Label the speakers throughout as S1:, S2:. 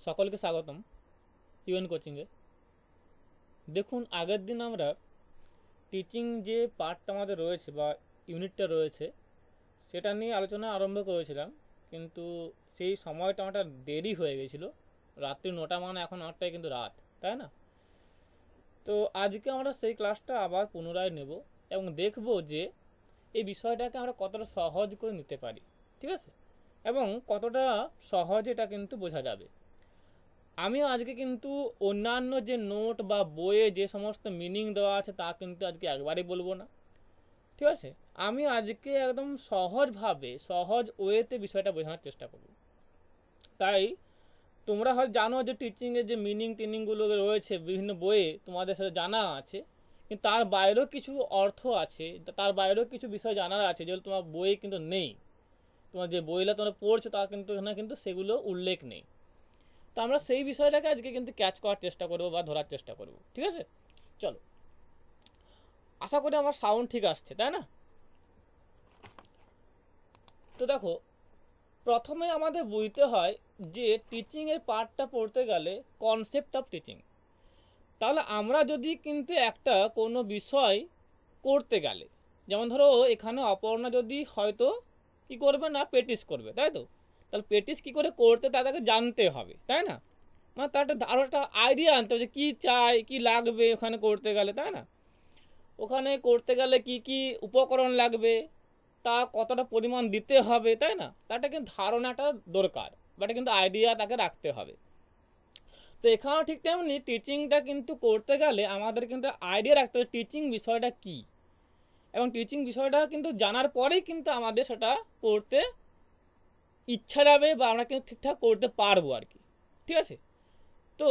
S1: সকলকে স্বাগতম ইউএন কোচিংয়ে। দেখুন, আগের দিন আমরা টিচিং যে পার্টটা আমাদের রয়েছে বা ইউনিটটা রয়েছে সেটা নিয়ে আলোচনা আরম্ভ করেছিলাম, কিন্তু সেই সময়টা আমাদের দেরি হয়ে গেছিলো। রাত্রি 9টা, মানে এখন 8টায় কিন্তু রাত, তাই না? তো আজকে আমরা সেই ক্লাসটা আবার পুনরায় নেব এবং দেখব যে এই বিষয়টাকে আমরা কতটা সহজ করে নিতে পারি, ঠিক আছে, এবং কতটা সহজে এটা কিন্তু বোঝা যাবে। আমি আজকে কিন্তু অন্যান্য যে নোট বা বইয়ে যে সমস্ত মিনিং দেওয়া আছে তা কিন্তু আজকে একবারই বলবো না, ঠিক আছে। আমি আজকে একদম সহজভাবে, সহজ ওয়েতে বিষয়টা বোঝানোর চেষ্টা করব। তাই তোমরা হয়তো জানো যে টিচিংয়ের যে মিনিং টিনিংগুলো রয়েছে বিভিন্ন বইয়ে, তোমাদের সাথে জানা আছে, কিন্তু তার বাইরেও কিছু অর্থ আছে, তার বাইরেও কিছু বিষয় জানার আছে যেগুলো তোমার বইয়ে কিন্তু নেই। তোমার যে বইগুলো তোমরা পড়ছো তা কিন্তু এখানে কিন্তু সেগুলো উল্লেখ নেই। তো আমরা সেই বিষয়টাকে আজকে কিন্তু ক্যাচ করার চেষ্টা করবো বা ধরার চেষ্টা করবো, ঠিক আছে। চলো, আশা করি আমার সাউন্ড ঠিক আসছে, তাই না? তো দেখো, প্রথমে আমাদের বুঝতে হয় যে টিচিং এর পার্টটা পড়তে গেলে কনসেপ্ট অফ টিচিং। তাহলে আমরা যদি কিন্তু একটা কোনো বিষয় করতে গেলে, যেমন ধরো এখানে অপর্ণা যদি হয়তো কি করবে না, প্র্যাকটিস করবে, তাই তো? তাহলে প্র্যাকটিস কি করে করতে তাদেরকে জানতে হবে, তাই না? মানে তার আরো একটা আইডিয়া আনতে হবে যে কী চাই, কি লাগবে ওখানে করতে গেলে, তাই না? ওখানে করতে গেলে কি কি উপকরণ লাগবে, তা কতটা পরিমাণ দিতে হবে, তাই না? তাটা কিন্তু ধারণাটা দরকার, বাট কিন্তু আইডিয়া তাকে রাখতে হবে। তো এখানেও ঠিক তেমনি টিচিংটা কিন্তু করতে গেলে আমাদের কিন্তু আইডিয়া রাখতে হবে টিচিং বিষয়টা কি, এবং টিচিং বিষয়টা কিন্তু জানার পরেই কিন্তু আমাদের সেটা করতে ইচ্ছা যাবে বা আমরা কিন্তু ঠিকঠাক করতে পারবো আর কি, ঠিক আছে। তো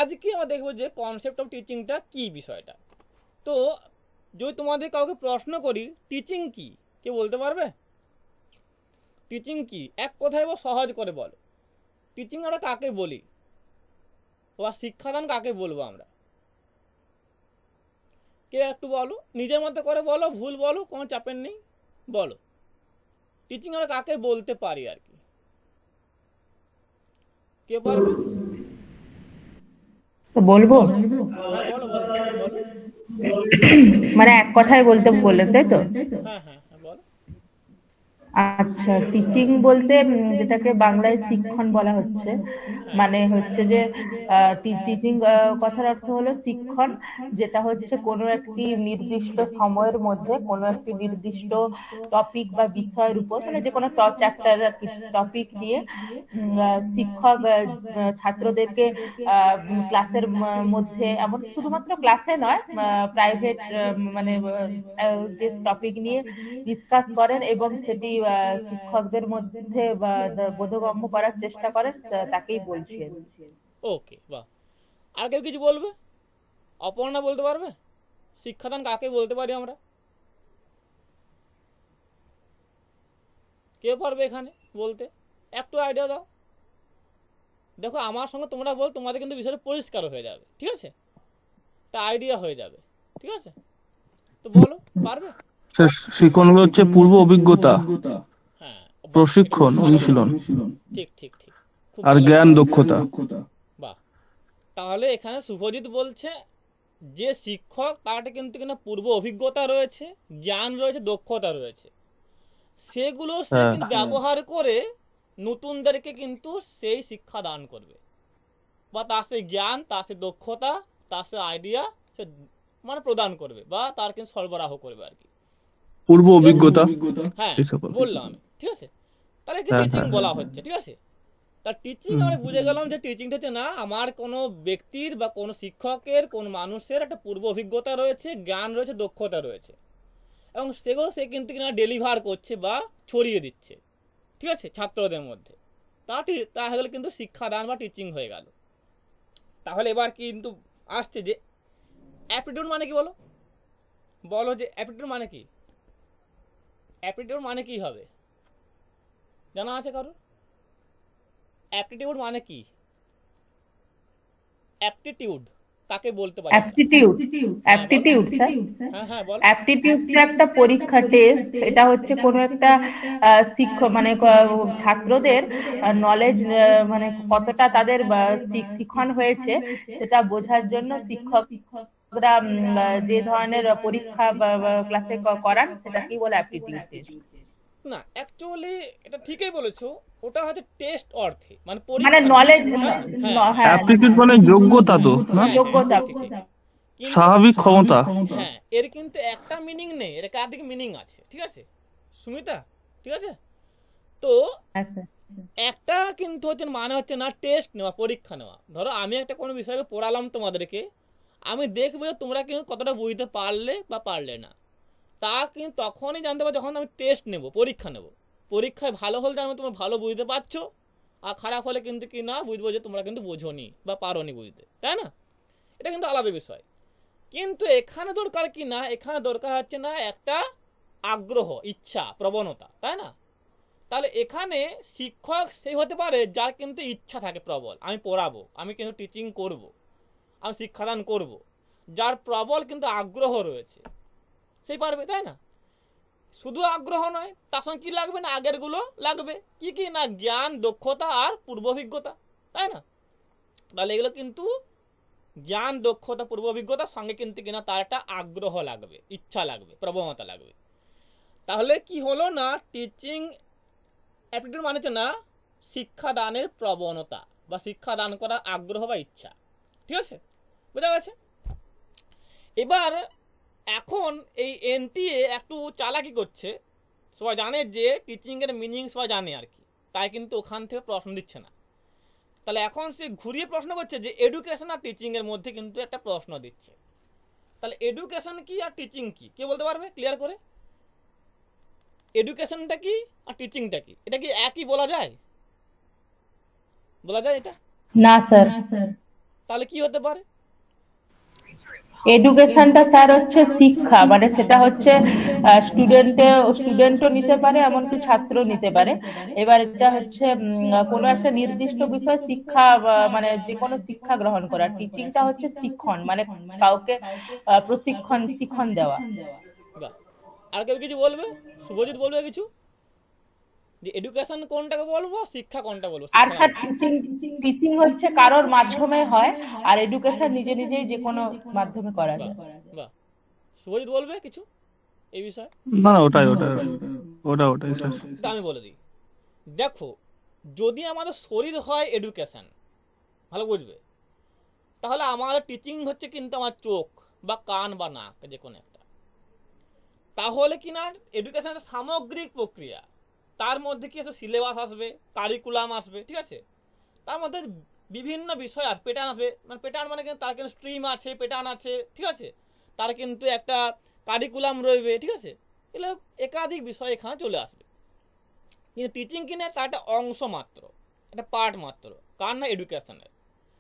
S1: আজকে আমরা দেখবো যে কনসেপ্ট অফ টিচিংটা কি বিষয়টা। তো যদি তোমাদের কাউকে প্রশ্ন করি টিচিং কি, কে বলতে পারবে? টিচিং কি এক কথায় বা সহজ করে বলো। টিচিং আমরা কাকে বলি বা শিক্ষাদান কাকে বলবো আমরা? কেউ একটু বলো, নিজের মতো করে বলো, ভুল বলো, কোনো চাপের নেই, বলো টিচিং আমরা কাকে বলতে পারি আর কি। কে পারবে?
S2: তো বলবো।
S1: হ্যাঁ, বলো বলো বলো।
S2: মানে এক কথায় বলতে বললে, তাই তো?
S1: হ্যাঁ হ্যাঁ হ্যাঁ, বলো।
S2: আচ্ছা, টিচিং বলতে যেটাকে বাংলায় শিক্ষণ বলা হচ্ছে,
S1: হ্যাঁ
S2: মানে হচ্ছে যে টিচিং কথার অর্থ হলো শিক্ষণ, যেটা হচ্ছে কোনো একটি নির্দিষ্ট সময়ের মধ্যে কোনো একটি নির্দিষ্ট টপিক বা বিষয়ের উপর, মানে যে কোনো চ্যাপ্টার টপিক নিয়ে শিক্ষক ছাত্রদেরকে ক্লাসের মধ্যে, এমন শুধুমাত্র ক্লাসে নয়, প্রাইভেট, মানে যে টপিক নিয়ে ডিসকাস করেন এবং সেটি শিক্ষকদের মধ্যে বোধগম্য করার চেষ্টা করেন, তাকেই বলছি আমি।
S1: ওকে, বাহ। আর কেউ কিছু বলবে? অপর্ণা বলতে পারবে শিক্ষাদান কাকে বলতে পারি আমরা? কে পারবে এখানে বলতে? একটু আইডিয়া দাও। দেখো, আমার সঙ্গে তোমরা বল, তোমাদের কিন্তু বিষয়টা পরিষ্কার হয়ে যাবে, ঠিক আছে, একটা আইডিয়া হয়ে যাবে, ঠিক আছে। তো বলো, পারবে?
S3: শিক্ষণগুলো হচ্ছে পূর্ব অভিজ্ঞতা,
S1: হ্যাঁ, বাহ, এটা খুব
S3: প্রশিক্ষণ,
S1: ভালো
S3: অনুশীলন
S1: বলেছো। ঠিক ঠিক ঠিক, খুব
S3: আর
S1: ভালো
S3: জ্ঞান
S1: বলেছো,
S3: দক্ষতা।
S1: বাহ। তাহলে এখানে শুভজিৎ বলছে যে শিক্ষক তার কিন্তু কিনা পূর্ব অভিজ্ঞতা রয়েছে, জ্ঞান রয়েছে, দক্ষতা রয়েছে, সেগুলো সে
S3: হ্যাঁ,
S1: কিন্তু ব্যবহার করে নতুনদেরকে কিন্তু সেই শিক্ষা দান করবে, বা তার সেই জ্ঞান, তার সেই দক্ষতা, তার সেই আইডিয়া সে মানে প্রদান করবে বা তার কিন্তু সরবরাহ করবে আর কি,
S3: পূর্ব
S1: ঠিক আছে।
S3: অভিজ্ঞতা
S1: হ্যাঁ,
S3: এই সকল।
S1: বললাম আমি, ঠিক আছে। তাহলে কি
S3: হ্যাঁ,
S1: টিচিং
S3: হ্যাঁ।
S1: বলা হচ্ছে, ঠিক আছে। তার টিচিং
S3: হুম।
S1: আমরা বুঝে গেলাম যে টিচিংটা হচ্ছে না আমার কোনো ব্যক্তির বা কোনো শিক্ষকের, কোনো মানুষের একটা পূর্ব অভিজ্ঞতা রয়েছে, জ্ঞান রয়েছে, দক্ষতা রয়েছে, এবং সেগুলো সে কিন্তু কিনা ডেলিভার করছে বা ছড়িয়ে দিচ্ছে, ঠিক আছে, ছাত্রদের মধ্যে। তাহলে কিন্তু শিক্ষাদান বা টিচিং হয়ে গেল। তাহলে এবার কিন্তু আসছে যে অ্যাপটিটিউড মানে কি, বলো বলো যে অ্যাপটিটিউড মানে কি? অ্যাপটিটিউড মানে কি হবে, জানা আছে কারো? অ্যাপটিটিউড মানে কি? অ্যাপটিটিউড তাকে বলতে পারি আমরা।
S2: অ্যাপটিটিউড
S1: হ্যাঁ বল।
S2: অ্যাপটিটিউড স্যার
S1: হ্যাঁ হ্যাঁ বল।
S2: অ্যাপটিটিউড একটা পরীক্ষা টেস্ট, এটা হচ্ছে কোনো একটা শিক্ষক মানে ছাত্রদের নলেজ মানে কতটা তাদের শিখন হয়েছে সেটা বোঝার জন্য শিক্ষকরা যে ধরনের পরীক্ষা ক্লাসে করান সেটাকেই বলে অ্যাপটিটিউড টেস্ট।
S1: না অ্যাকচুয়ালি এটা ঠিকই বলেছো, ওটা হচ্ছে টেস্ট অর্থে মানে
S2: মানে
S1: পরীক্ষা না।
S2: নলেজ,
S1: হ্যাঁ হ্যাঁ
S2: হ্যাঁ
S3: অ্যাপটিটিউড মানে যোগ্যতা তো না,
S1: হ্যাঁ
S2: যোগ্যতা।
S1: ঠিক ঠিক ঠিক। কিন্তু
S3: স্বাভাবিক ক্ষমতা।
S1: হ্যাঁ এর কিন্তু একটা মিনিং নেই, এর একাধিক মিনিং আছে, ঠিক আছে সুমিতা, ঠিক আছে। তো
S2: হ্যাঁ স্যার।
S1: একটা কিন্তু হচ্ছে মানে হচ্ছে না টেস্ট নেওয়া, পরীক্ষা নেওয়া। ধরো আমি একটা কোনো বিষয়কে পড়ালাম তোমাদেরকে, আমি দেখবো যে তোমরা কিন্তু কতটা বুঝতে পারলে বা পারলে না। তা কিন্তু তখনই জানতে পারবো যখন আমি টেস্ট নেব, পরীক্ষা নেব। পরীক্ষায় ভালো হলে জানবো তোমরা ভালো বুঝতে পারছো, আর খারাপ হলে কিন্তু কি না বুঝবো যে তোমরা কিন্তু বোঝোনি বা পারোনি বুঝতে, তাই না? এটা কিন্তু আলাদা বিষয়। কিন্তু এখানে দরকার কি না, এখানে দরকার হচ্ছে না একটা আগ্রহ, ইচ্ছা, প্রবণতা, তাই না? তাহলে এখানে শিক্ষক সেই হতে পারে যার কিন্তু ইচ্ছা থাকে প্রবল, আমি পড়াবো, আমি কিন্তু টিচিং করব, আমি শিক্ষাদান করব, যার প্রবল কিন্তু আগ্রহ রয়েছে, সেই পারবে, তাই না? শুধু আগ্রহ নয়, তার সঙ্গে কি লাগবে না আগের গুলো লাগবে, কি কি না জ্ঞান, দক্ষতা আর পূর্বাভিজ্ঞতা, তাই না? তাহলে এগুলো কিন্তু জ্ঞান, দক্ষতা, পূর্বাভিজ্ঞতার সঙ্গে কিন্তু কিনা তার একটা আগ্রহ লাগবে, ইচ্ছা লাগবে, প্রবণতা লাগবে। তাহলে কি হলো না টিচিং অ্যাপটিটিউড মানে হচ্ছে না শিক্ষাদানের প্রবণতা বা শিক্ষাদান করার আগ্রহ বা ইচ্ছা, ঠিক আছে, বোঝা গেছে? এবার এখন এই এনটিএ একটু চালাকি করছে, সবাই জানে যে টিচিং এর মিনিং সবাই জানে আর কি, তাই কিন্তু ওখান থেকে প্রশ্ন দিচ্ছে না। তাহলে এখন সে ঘুরিয়ে প্রশ্ন করছে যে এডুকেশন আর টিচিং এর মধ্যে কিন্তু একটা প্রশ্ন দিচ্ছে। তাহলে এডুকেশন কি আর টিচিং কি, কে বলতে পারবে ক্লিয়ার করে? এডুকেশনটা কি আর টিচিংটা কি, এটা কি একই বলা যায়? বলা যায় এটা?
S2: না স্যার,
S1: তাহলে কি হতে পারে?
S2: এডুকেশনটা স্যার হচ্ছে শিক্ষা, মানে সেটা হচ্ছে স্টুডেন্টও নিতে পারে, এমনকি ছাত্র নিতে পারে। এবার এটা হচ্ছে কোনো একটা নির্দিষ্ট বিষয় শিক্ষা মানে যে কোনো শিক্ষা গ্রহণ করা। টিচিংটা হচ্ছে শিক্ষণ, মানে কাউকে শিক্ষণ দেওয়া।
S1: বাহ, আর কেউ কিছু বলবে? শুভজিৎ বলবে কিছু, যে এডুকেশন কোনটাকে বলবো, শিক্ষা কোনটা বলবো,
S2: আর
S1: শিক্ষাদান?
S2: স্যার টিচিং হচ্ছে কারোর মাধ্যমে হয়, আর এডুকেশন নিজে নিজেই যে কোনো মাধ্যমে করা
S1: বাহ
S2: যায়।
S1: বাহ, শুভজিৎ বলবে কিছু এই বিষয়ে?
S3: না না, ওটাই স্যার।
S1: তা আমি বলে দিই, দেখো, যদি আমাদের শরীর হয় এডুকেশন, ভালো বুঝবে, তাহলে আমাদের টিচিং হচ্ছে কিন্তু আমার চোখ বা কান বা নাক, যে কোনো একটা। তাহলে কি না এডুকেশন একটা সামগ্রিক প্রক্রিয়া, তার মধ্যে কি আছে সিলেবাস আসবে, কারিকুলাম আসবে, ঠিক আছে, তার মধ্যে বিভিন্ন বিষয় আসবে, প্যাটার্ন আসবে, মানে প্যাটার্ন মানে কিন্তু তার কিন্তু স্ট্রিম আছে, প্যাটার্ন আছে, ঠিক আছে, তার কিন্তু একটা কারিকুলাম রয়েছে, ঠিক আছে, এগুলো একাধিক বিষয় এখানে চলে আসবে। কিন্তু টিচিং কিনা তার একটা অংশ মাত্র, একটা পার্ট মাত্র, কার না এডুকেশনের।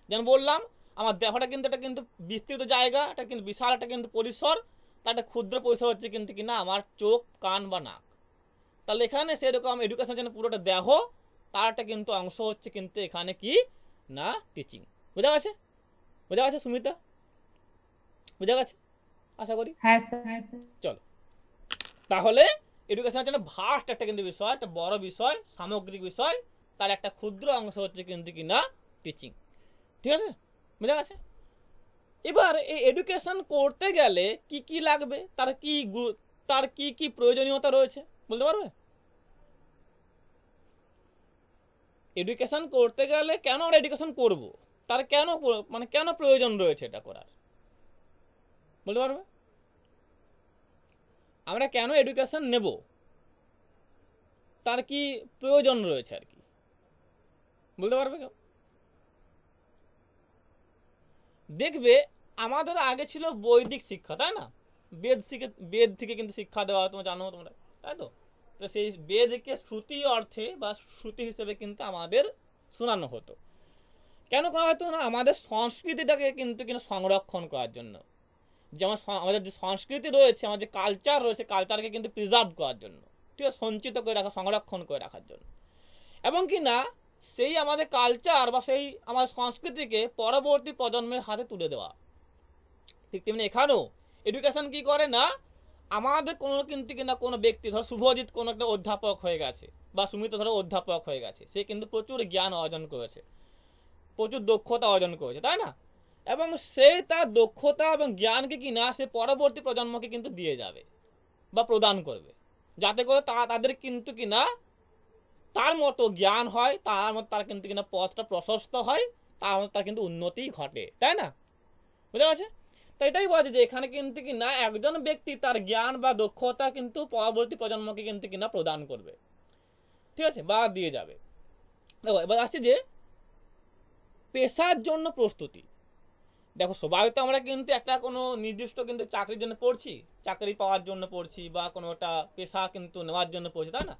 S1: যেমন বললাম আমার দেহটা কিন্তু একটা কিন্তু বিস্তৃত জায়গা, এটা কিন্তু বিশাল একটা কিন্তু পরিসর, তার একটা ক্ষুদ্র পরিসর হচ্ছে কিন্তু কিনা আমার চোখ, কান বা নাক। তাহলে এখানে সেরকম এডুকেশন যেন পুরোটা দেহ, তার একটা কিন্তু অংশ হচ্ছে কিন্তু এখানে কি না টিচিং। বোঝা গেছে? বোঝা গেছে সুমিতা? বোঝা গেছে আশা করি।
S2: হ্যাঁ স্যার।
S1: চলো, তাহলে এডুকেশন হচ্ছে ভাস্ট একটা কিন্তু বিষয়, একটা বড় বিষয়, সামগ্রিক বিষয়, তার একটা ক্ষুদ্র অংশ হচ্ছে কিন্তু কিনা টিচিং, ঠিক আছে, বোঝা গেছে? এবার এই এডুকেশন করতে গেলে কি কি লাগবে, তার কি কি প্রয়োজনীয়তা রয়েছে বলতে পারবে? এডুকেশন করতে গেলে কেন আমরা এডুকেশন করব, তার কেন মানে কেন প্রয়োজন রয়েছে এটা করার, বলতে পারবে? আমরা কেন এডুকেশন নেব, তার কি প্রয়োজন রয়েছে আর কি, বলতে পারবে কেউ? দেখবে আমাদের আগে ছিল বৈদিক শিক্ষা, তাই না? বেদ থেকে কিন্তু শিক্ষা দেওয়া, তোমরা জানো তোমরা, তাই তো? তো সেই বেদকে শ্রুতি অর্থে বা শ্রুতি হিসেবে কিন্তু আমাদের শোনানো হতো। কেন করা হতো না, আমাদের সংস্কৃতিটাকে কিন্তু কিনা সংরক্ষণ করার জন্য। যেমন আমাদের যে সংস্কৃতি রয়েছে, আমাদের যে কালচার রয়েছে, কালচারকে কিন্তু প্রিজার্ভ করার জন্য, ঠিক আছে, সঞ্চিত করে রাখা, সংরক্ষণ করে রাখার জন্য। এবং কি না সেই আমাদের কালচার বা সেই আমাদের সংস্কৃতিকে পরবর্তী প্রজন্মের হাতে তুলে দেওয়া, ঠিক তেমনি এখানেও এডুকেশন কি করে না, আমাদের কোনো কিন্তু কিনা কোনো ব্যক্তি, ধরো শুভজিৎ কোনো একটা অধ্যাপক হয়ে গেছে, বা সুমিত ধরো অধ্যাপক হয়ে গেছে, সে কিন্তু প্রচুর জ্ঞান অর্জন করেছে, প্রচুর দক্ষতা অর্জন করেছে, তাই না? এবং সে তার দক্ষতা এবং জ্ঞানকে কিনা সে পরবর্তী প্রজন্মকে কিন্তু দিয়ে যাবে বা প্রদান করবে, যাতে করে তাদের কিন্তু কিনা তার মতো জ্ঞান হয়, তার মতো তার কিন্তু কিনা পথটা প্রশস্ত হয়, তার মতো তার কিন্তু উন্নতি ঘটে, তাই না? বুঝতে পারছে? তো এটাই বলছে যে এখানে কিন্তু কিনা একজন ব্যক্তি তার জ্ঞান বা দক্ষতা কিন্তু পরবর্তী প্রজন্মকে কিন্তু কিনা প্রদান করবে, ঠিক আছে, বা দিয়ে যাবে। দেখো এবার আসছে যে পেশার জন্য প্রস্তুতি। দেখো সবাই তো আমরা কিন্তু একটা কোনো নির্দিষ্ট কিন্তু চাকরির জন্য পড়ছি, চাকরি পাওয়ার জন্য পড়ছি, বা কোনো একটা পেশা কিন্তু নেওয়ার জন্য পড়ছি, তাই না?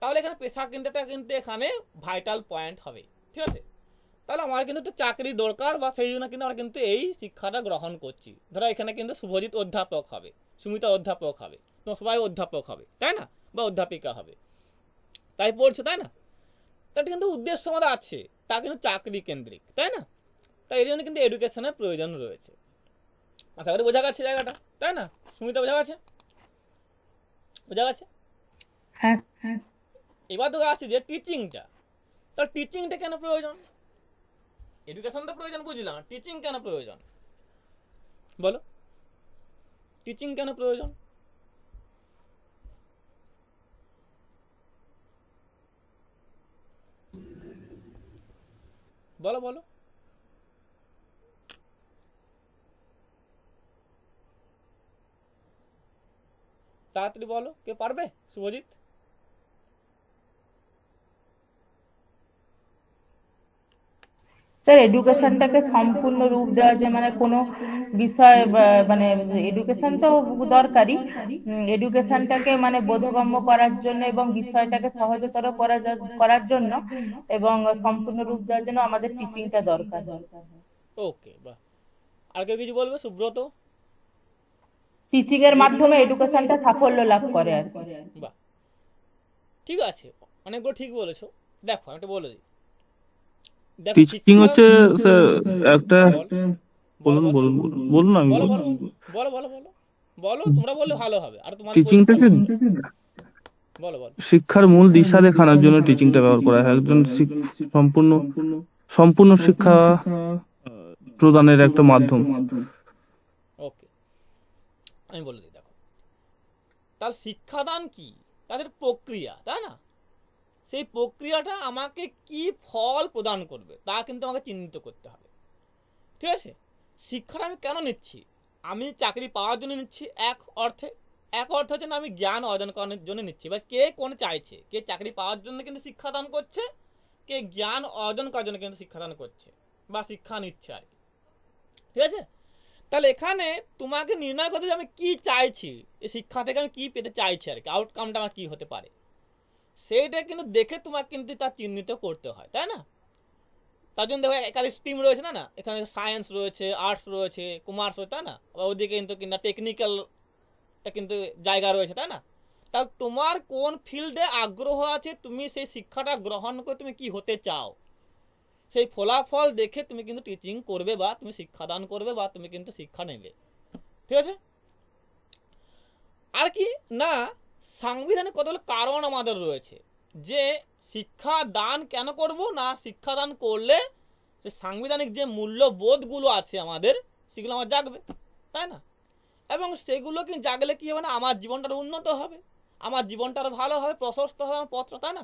S1: তাহলে এখানে পেশা কিন্তু একটা কিন্তু এখানে ভাইটাল পয়েন্ট হবে, ঠিক আছে? তাহলে আমার কিন্তু একটা চাকরি দরকার, বা সেই জন্য কিন্তু আমরা কিন্তু এই শিক্ষাটা গ্রহণ করছি। ধরো এখানে কিন্তু শুভজিৎ অধ্যাপক হবে, সুমিতা অধ্যাপক হবে, তো সবাই অধ্যাপক হবে, তাই না? বা অধ্যাপিকা হবে, তাই পড়ছে, তাই না? তার কিন্তু উদ্দেশ্য আমাদের আছে, তা কিন্তু চাকরি কেন্দ্রিক, তাই না? তাই এই জন্য কিন্তু এডুকেশনের প্রয়োজন রয়েছে। আশা করি বোঝা গেছে জায়গাটা, তাই না? সুমিতা বোঝা গেছে? বোঝা গেছে?
S2: হ্যাঁ হ্যাঁ।
S1: এবার তো আসছে যে টিচিংটা, তো টিচিংটা কেন প্রয়োজন? এডুকেশন তো প্রয়োজন বুঝলাম, টিচিং কেন প্রয়োজন বলো? টিচিং কেন প্রয়োজন? বলো বলো। তাড়াতাড়ি বলো, কে পারবে? শুভজিৎ?
S2: স্যার এডুকেশনটাকে সম্পূর্ণ রূপ দেওয়া, যে মানে কোনো বিষয় মানে এডুকেশন তো দরকারি, এডুকেশনটাকে মানে বোধগম্য করার জন্য এবং বিষয়টাকে সহজতর করার জন্য এবং সম্পূর্ণ রূপ দেওয়ার জন্য আমাদের টিচিংটা দরকার।
S1: ওকে, বাহ। আর কেউ কিছু বলবে? সুব্রত?
S2: টিচিং এর মাধ্যমে এডুকেশনটা সাফল্য লাভ করে আর কি।
S1: বাহ, ঠিক আছে, অনেকগুলো ঠিক বলেছো। দেখো আমি একটা বলে দিই, দেখো
S3: টিচিং
S1: শিক্ষা,
S3: হচ্ছে স্যার একটা,
S1: বলো
S3: বলুন
S1: বলো
S3: বলুন বলুন আমি
S1: বলো বলো
S3: বলছি।
S1: বলো বলো বলো বলো, তোমরা বললে ভালো হবে, আর তোমাদের
S3: টিচিংটাকে
S1: বলো বলো।
S3: শিক্ষার মূল দিশা দেখানোর জন্য টিচিংটা ব্যবহার করা হয়। একজন সম্পূর্ণ সম্পূর্ণ শিক্ষা প্রদানের একটা মাধ্যম।
S1: ওকে, আমি বলে দিই। দেখো তাহলে শিক্ষাদান কি, তাদের প্রক্রিয়া, তাই না? সেই প্রক্রিয়াটা আমাকে কি ফল প্রদান করবে তা কিন্তু আমাকে চিহ্নিত করতে হবে, ঠিক আছে? শিক্ষাটা আমি কেন নিচ্ছি? আমি চাকরি পাওয়ার জন্য নিচ্ছি এক অর্থে, এক অর্থ হচ্ছে না আমি জ্ঞান অর্জন করার জন্য নিচ্ছি, বা কে কোন চাইছে, কে চাকরি পাওয়ার জন্য কিন্তু শিক্ষাদান করছে, কে জ্ঞান অর্জন করার জন্য কিন্তু শিক্ষাদান করছে বা শিক্ষা নিচ্ছে আর কি, ঠিক আছে? তাহলে এখানে তোমাকে নির্ণয় করতে হবে আমি কি চাইছি, এই শিক্ষা থেকে আমি কি পেতে চাইছি আর কি, আউটকামটা আমার কি হতে পারে, সেইটা কিন্তু দেখে তোমাকে কিন্তু তা চিহ্নিত করতে হয়, তাই না? তার জন্য দেখো একাধিক স্ট্রিম রয়েছে, না না, এখানে সায়েন্স রয়েছে, আর্টস রয়েছে, কমার্স রয়েছে, তাই না? আবার ওদিকে কিন্তু কিনা টেকনিক্যাল কিন্তু জায়গা রয়েছে, তাই না? তাহলে তোমার কোন ফিল্ডে আগ্রহ আছে, তুমি সেই শিক্ষাটা গ্রহণ করে তুমি কি হতে চাও, সেই ফলাফল দেখে তুমি কিন্তু টিচিং করবে, বা তুমি শিক্ষাদান করবে, বা তুমি কিন্তু শিক্ষা নেবে, ঠিক আছে? আর কি না, সাংবিধানিক কতগুলো কারণ আমাদের রয়েছে যে শিক্ষা দান কেন করব না, শিক্ষাদান করলে যে সাংবিধানিক যে মূল্যবোধগুলো আছে আমাদের, সেগুলো আমার জাগবে, তাই না? এবং সেগুলো কি জাগলে কি হবে না, আমার জীবনটা উন্নত হবে, আমার জীবনটা আরো ভালো হবে, প্রশস্ত হবে আমার পথটা, তাই না?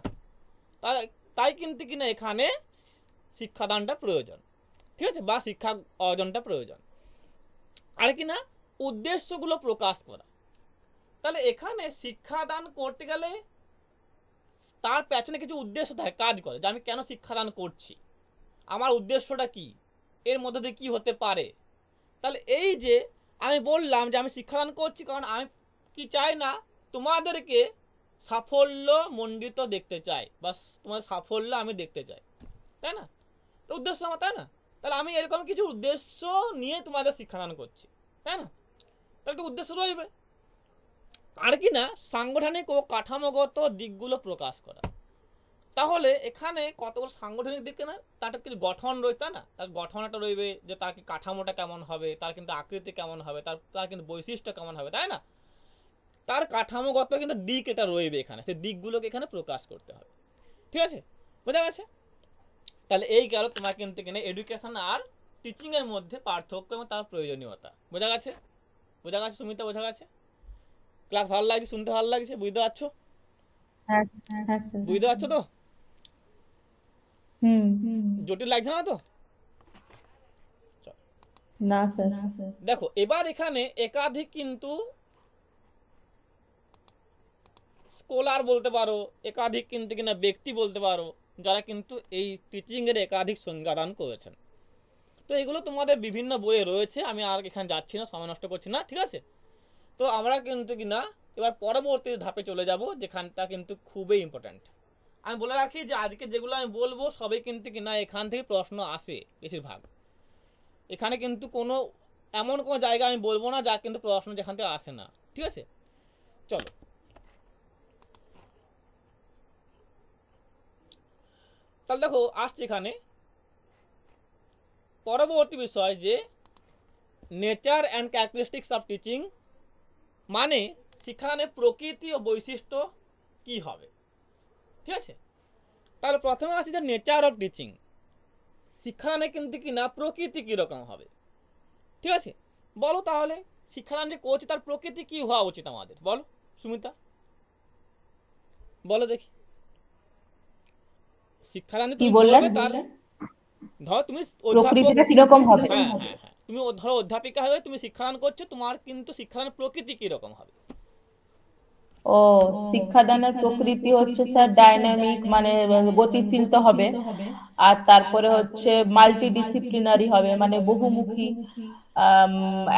S1: তাই তাই কিন্তু কিনা এখানে শিক্ষাদানটা প্রয়োজন, ঠিক আছে, বা শিক্ষা অর্জনটা প্রয়োজন। আর কি না, উদ্দেশ্যগুলো প্রকাশ করা। তাহলে এখানে শিক্ষাদান করতে গেলে তার পেছনে কিছু উদ্দেশ্য থাকে, কাজ করে, যে আমি কেন শিক্ষাদান করছি, আমার উদ্দেশ্যটা কি, এর মধ্যে দিয়ে কি হতে পারে। তাহলে এই যে আমি বললাম যে আমি শিক্ষাদান করছি কারণ আমি কি চাই না, তোমাদেরকে সাফল্য মণ্ডিত দেখতে চাই, বা তোমার সাফল্য আমি দেখতে চাই, তাই না? উদ্দেশ্য আমার, তাই না? তাহলে আমি এরকম কিছু উদ্দেশ্য নিয়ে তোমাদের শিক্ষাদান করছি, তাই না? তাহলে একটা উদ্দেশ্য রইবে। আর কি না, সাংগঠনিক ও কাঠামোগত দিকগুলো প্রকাশ করা। তাহলে এখানে কতগুলো সাংগঠনিক দিক না, তার কিন্তু গঠন রয়েছে, তাই না? তার গঠন একটা রইবে, যে তার কি কাঠামোটা কেমন হবে, তার কিন্তু আকৃতি কেমন হবে, তার কিন্তু বৈশিষ্ট্য কেমন হবে, তাই না? তার কাঠামোগত কিন্তু দিক এটা রইবে এখানে, সেই দিকগুলোকে এখানে প্রকাশ করতে হবে। ঠিক আছে, বোঝা গেছে? তাহলে এই গেল তোমার কিন্তু কিনা এডুকেশন আর টিচিং এর মধ্যে পার্থক্য এবং তার প্রয়োজনীয়তা। বোঝা গেছে? বোঝা গেছে সুমিতা? বোঝা গেছে? ক্লাস ভালো লাগছে? শুনতে ভালো লাগছে? বুঝতে পারছো?
S2: হ্যাঁ, হ্যাঁ স্যার।
S1: বুঝতে পারছো তো?
S2: হুম।
S1: জটিল লাগছে না তো?
S2: না স্যার।
S1: দেখো এবার এখানে একাধিক কিন্তু স্কলার বলতে পারো, একাধিক কিন্তু কিনা ব্যক্তি বলতে পারো, যারা কিন্তু এই টিচিং এর একাধিক সংজ্ঞাদান করেছেন। তো এগুলো তোমাদের বিভিন্ন বইয়ে রয়েছে, আমি আর এখানে যাচ্ছি না, সময় নষ্ট করছি না। ঠিক আছে, তো আমরা কিন্তু কিনা এবার পরবর্তী ধাপে চলে যাব, যেখানটা কিন্তু খুবই ইম্পর্ট্যান্ট। আমি বলে রাখি যে আজকে যেগুলো আমি বলবো সবই কিন্তু কিনা এখান থেকে প্রশ্ন আসে বেশিরভাগ। এখানে কিন্তু কোনো এমন কোনো জায়গা আমি বলবো না যা কিন্তু প্রশ্ন যেখান থেকে আসে না। ঠিক আছে, চলো তাহলে দেখো আসছে এখানে পরবর্তী বিষয়, যে nature and characteristics of teaching, মানে শিক্ষাদানের প্রকৃতি ও বৈশিষ্ট্য কি হবে। ঠিক আছে, তাহলে প্রথমে আছে যে নেচার অফ টিচিং, শিক্ষাদানে কিন্তু কিনা প্রকৃতি কিরকম হবে। ঠিক আছে, বলো তাহলে শিক্ষাদান যে করছে তার প্রকৃতি কি হওয়া উচিত আমাদের, বলো সুমিতা, বলো দেখি। শিক্ষাদান
S2: কি
S1: তুমি
S2: বললেন?
S1: বলবে তার, ধরো তুমি
S2: প্রকৃতিটা কিরকম হবে?
S1: হ্যাঁ হ্যাঁ হ্যাঁ, তুমি ধরো অধ্যাপিকা হবে, তুমি শিক্ষাদান করছো, তোমার কিন্তু শিক্ষাদানের প্রকৃতি কিরকম হবে।
S2: ও, শিক্ষাদানের প্রকৃতি হচ্ছে স্যার ডাইনামিক, মানে গতিশীল তো হবে। আর তারপরে হচ্ছে মাল্টিডিসিপ্লিনারি হবে, মানে বহুমুখী,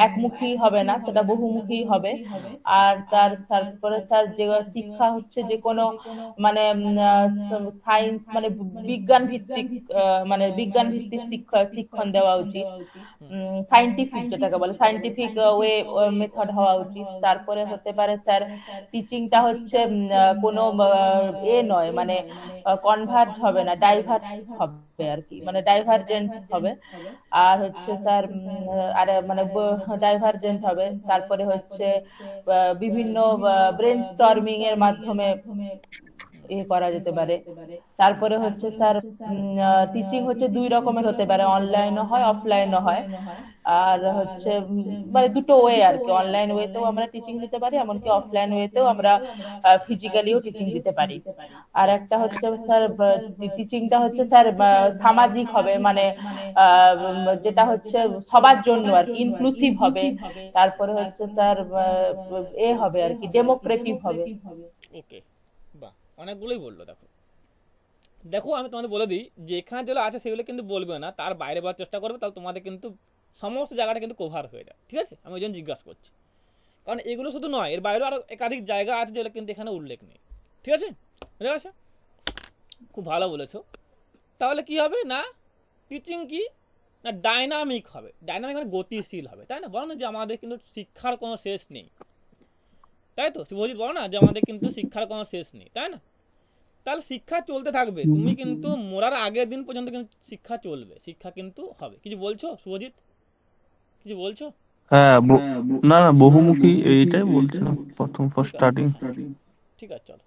S2: একমুখী হবে না, সেটা বহুমুখী হবে। আর তারপরে স্যার যে শিক্ষা হচ্ছে যে কোনো মানে সায়েন্স মানে বিজ্ঞান ভিত্তিক, মানে বিজ্ঞান ভিত্তিক শিক্ষণ দেওয়া উচিত। সাইন্টিফিক, যেটাকে বলে সাইন্টিফিক ওয়ে মেথড হওয়া উচিত। তারপরে হতে পারে স্যার টিচিংটা হচ্ছে কোনো এ নয়, মানে কনভার্জ হবে না, ডাইভার্স হবে আর কি, মানে ডাইভারজেন্ট হবে। আর হচ্ছে স্যার আর মানে ডাইভারজেন্ট হবে। তারপরে হচ্ছে বিভিন্ন ব্রেন স্টর্মিং এর মাধ্যমে করা যেতে পারে। তারপরে হচ্ছে স্যার টিচিং হচ্ছে দুই রকমের হতে পারে, অনলাইনও হয় অফলাইনও হয়। আর হচ্ছে মানে দুটো ওয়ে আর কি, অনলাইন ওয়েতেও আমরা টিচিং দিতে পারি, এমনকি অফলাইন ওয়েতেও আমরা ফিজিক্যালিও টিচিং দিতে পারি। আর একটা হচ্ছে স্যার টিচিংটা হচ্ছে স্যার সামাজিক হবে, মানে যেটা হচ্ছে সবার জন্য আর কি, ইনক্লুসিভ হবে। তারপরে হচ্ছে স্যার এ হবে আর কি, ডেমোক্রেটিভ হবে।
S1: ওকে, বাহ, অনেকগুলোই বললো। দেখো দেখো আমি তোমাদের বলে দিই যে এখানে যেগুলো আছে সেগুলো কিন্তু বলবে না, তার বাইরে বলার চেষ্টা করবে, তাহলে তোমাদের কিন্তু সমস্ত জায়গাটা কিন্তু কভার হয়ে যায়। ঠিক আছে, আমি ওই জন্য জিজ্ঞাসা করছি, কারণ এগুলো শুধু নয়, এর বাইরেও আরো একাধিক জায়গা আছে যেগুলো কিন্তু এখানে উল্লেখ নেই। ঠিক আছে, বুঝে গেছে? খুব ভালো বলেছো। তাহলে কি হবে না, টিচিং কি না ডাইনামিক হবে, ডাইনামিক মানে গতিশীল হবে, তাই না? বলো না যে আমাদের কিন্তু শিক্ষার কোনো শেষ নেই, তাই তো শুভজিৎ? বলো না যে আমাদের কিন্তু শিক্ষার কোনো শেষ নেই, তাই না? তাহলে শিক্ষা চলতে থাকবে, তুমি কিন্তু মরার আগের দিন পর্যন্ত কিন্তু শিক্ষা চলবে, শিক্ষা কিন্তু হবে। কিছু বলছো শুভজিৎ? কিছু বলছো?
S3: হ্যাঁ, না না, বহুমুখী এইটাই বলছিলাম প্রথম স্টার্টিং।
S1: ঠিক আছে, চলো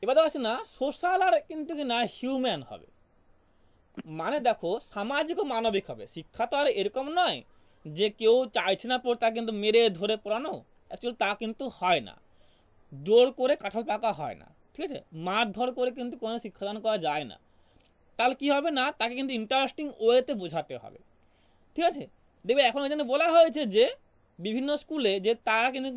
S1: এবার আছে না সোশ্যাল আর কিন্তু কি না হিউম্যান হবে, মানে দেখো সামাজিক ও মানবিক হবে। শিক্ষা তো আর এরকম নয় যে কেউ চাইছে না পড়তে, তা কিন্তু মেরে ধরে পড়ানো, অ্যাকচুয়ালি তা কিন্তু হয় না, জোর করে কাঁঠাল পাকা হয় না। ঠিক আছে, মারধর করে কিন্তু কোনো শিক্ষাদান করা যায় না। তাহলে কি হবে না, তাকে কিন্তু ইন্টারেস্টিং ওয়েতে বোঝাতে হবে। ঠিক আছে, দেখবে এখন ওই জন্য বলা হয়েছে যে বিভিন্ন স্কুলে যে তারা কিন্তু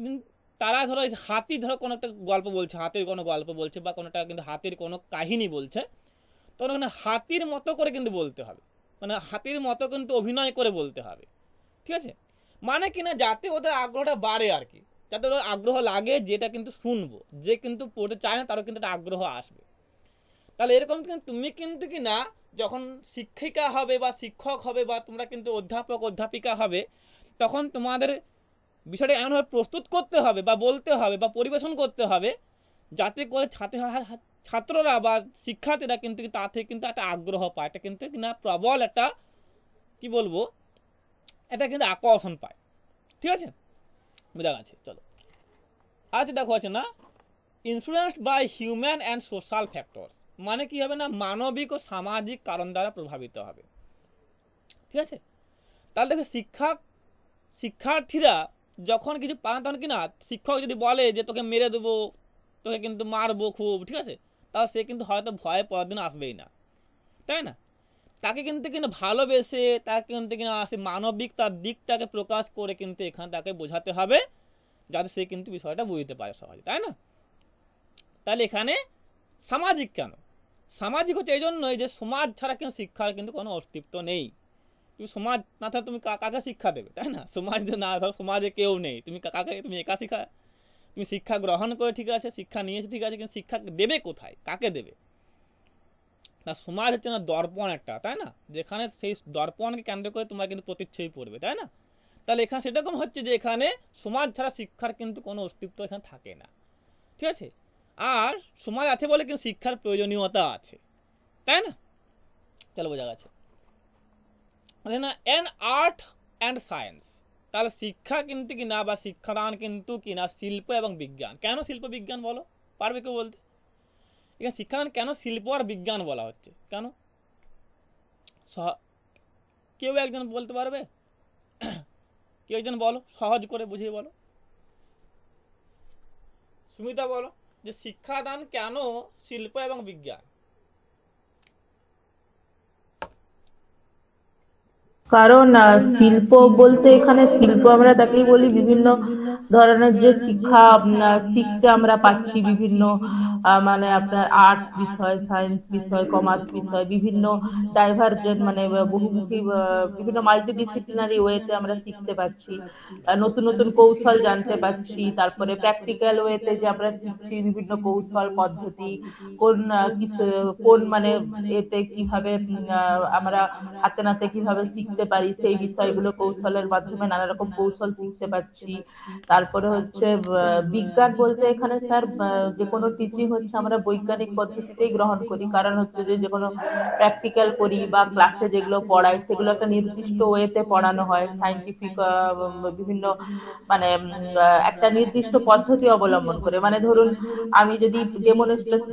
S1: তারা ধরো হাতি ধরো কোনো একটা গল্প বলছে, হাতির কোনো গল্প বলছে বা কোনোটা কিন্তু হাতির কোনো কাহিনী বলছে, তখন ওখানে হাতির মতো করে কিন্তু বলতে হবে, মানে হাতির মতো কিন্তু অভিনয় করে বলতে হবে। ঠিক আছে, মানে কিনা যাতে ওদের আগ্রহটা বাড়ে আর কি, যাতে ওদের আগ্রহ লাগে, যেটা কিন্তু শুনবো, যে কিন্তু পড়তে চায় না তারও কিন্তু একটা আগ্রহ আসবে। তাহলে এরকম কিন্তু তুমি কিন্তু কি না যখন শিক্ষিকা হবে বা শিক্ষক হবে বা তোমরা কিন্তু অধ্যাপক অধ্যাপিকা হবে, তখন তোমাদের বিষয়টা এমনভাবে প্রস্তুত করতে হবে বা বলতে হবে বা পরিবেশন করতে হবে যাতে করে ছাত্ররা বা শিক্ষার্থীরা কিন্তু তা থেকে কিন্তু একটা আগ্রহ পায়, এটা কিন্তু কিনা প্রবল একটা কি বলবো, এটা কিন্তু আকর্ষণ পায়। ঠিক আছে, বোঝা গেছে। চলো আজ দেখো আছে না, influenced by human and social factor, মানে কি হবে না, মানবিক ও সামাজিক কারণ দ্বারা প্রভাবিত হবে। ঠিক আছে, তাহলে দেখো শিক্ষার্থীরা যখন কিছু পান তখন কিনা শিক্ষক যদি বলে যে তোকে মেরে দেবো, তোকে কিন্তু মারবো খুব, ঠিক আছে, তাহলে সে কিন্তু হয়তো ভয়ে পরের দিন আসবেই না, তাই না? তাকে কিন্তু কিনা ভালোবেসে, তাকে কিন্তু কিনা সে মানবিক তার দিকটাকে প্রকাশ করে কিন্তু এখানে তাকে বোঝাতে হবে, যাতে সে কিন্তু বিষয়টা বুঝতে পারে সহজে, তাই না? তাহলে এখানে সামাজিক কেন? সামাজিক হচ্ছে এই জন্যই যে সমাজ ছাড়া কিন্তু শিক্ষার কিন্তু কোনো অস্তিত্ব নেই। তুমি সমাজ না থাকলে তুমি কাকে শিক্ষা দেবে, তাই না? সমাজ না থাকলে সমাজে কেউ নেই, তুমি কাকে, তুমি একা শিক্ষা, তুমি শিক্ষা গ্রহণ করে ঠিক আছে, শিক্ষা নিয়েছো ঠিক আছে, কিন্তু শিক্ষা দেবে কোথায়, কাকে দেবে? না, সমাজ হচ্ছে না দর্পণ একটা, তাই না, যেখানে সেই দর্পণকে কেন্দ্র করে তোমার কিন্তু প্রতিচ্ছবি পড়বে, তাই না? তাহলে এখানে সেরকম হচ্ছে যে এখানে সমাজ ছাড়া শিক্ষার কিন্তু কোনো অস্তিত্ব এখানে থাকে না। ঠিক আছে, আর সমাজ আছে বলে কিন্তু শিক্ষার প্রয়োজনীয়তা আছে, তাই না? চলো বোঝা গেছে না। এন আর্ট অ্যান্ড সায়েন্স, তাহলে শিক্ষা কিন্তু কিনা বা শিক্ষাদান কিন্তু কিনা শিল্প এবং বিজ্ঞান। কেন শিল্প বিজ্ঞান বলো, পারবে কেউ বলতে? এখানে শিক্ষাদান কেন শিল্প আর বিজ্ঞান বলা হচ্ছে, কেন? কেউ একজন বলতে পারবে? কেউ একজন বলো, সহজ করে বুঝিয়ে বলো। সুমিতা বলো যে শিক্ষাদান কেন শিল্প এবং বিজ্ঞান?
S2: কারণ শিল্প বলতে এখানে শিল্প আমরা তাকেই বলি বিভিন্ন ধরনের যে শিক্ষা শিখতে আমরা পাচ্ছি, বিভিন্ন মানে আপনার আর্টস বিষয়, সায়েন্স বিষয়, কমার্স বিষয়, বিভিন্ন ডাইভার্জেন্ট মানে বহুমুখী বিভিন্ন মাল্টিডিসিপ্লিনারি ওয়েতে আমরা শিখতে পাচ্ছি, নতুন নতুন কৌশল জানতে পাচ্ছি, তারপরে প্র্যাকটিক্যাল ওয়েতে যে আমরা শিখছি বিভিন্ন কৌশল পদ্ধতি, কোন মানে এতে কিভাবে আমরা হাতে নাতে কিভাবে শিখতে পারি সেই বিষয়গুলো কৌশলের মাধ্যমে নানা রকম কৌশল শিখতে পাচ্ছি। তারপরে হচ্ছে বিজ্ঞান বলতে এখানে স্যার যে কোনো টিচিং হচ্ছে আমরা বৈজ্ঞানিক পদ্ধতিতেই গ্রহণ করি, কারণ হচ্ছে যে কোনো প্র্যাকটিক্যাল করি বা ক্লাসে যেগুলো পড়াই সেগুলো একটা নির্দিষ্ট ওয়েতে পড়ানো হয়, সাইন্টিফিক বিভিন্ন মানে একটা নির্দিষ্ট পদ্ধতি অবলম্বন করে। মানে ধরুন আমি যদি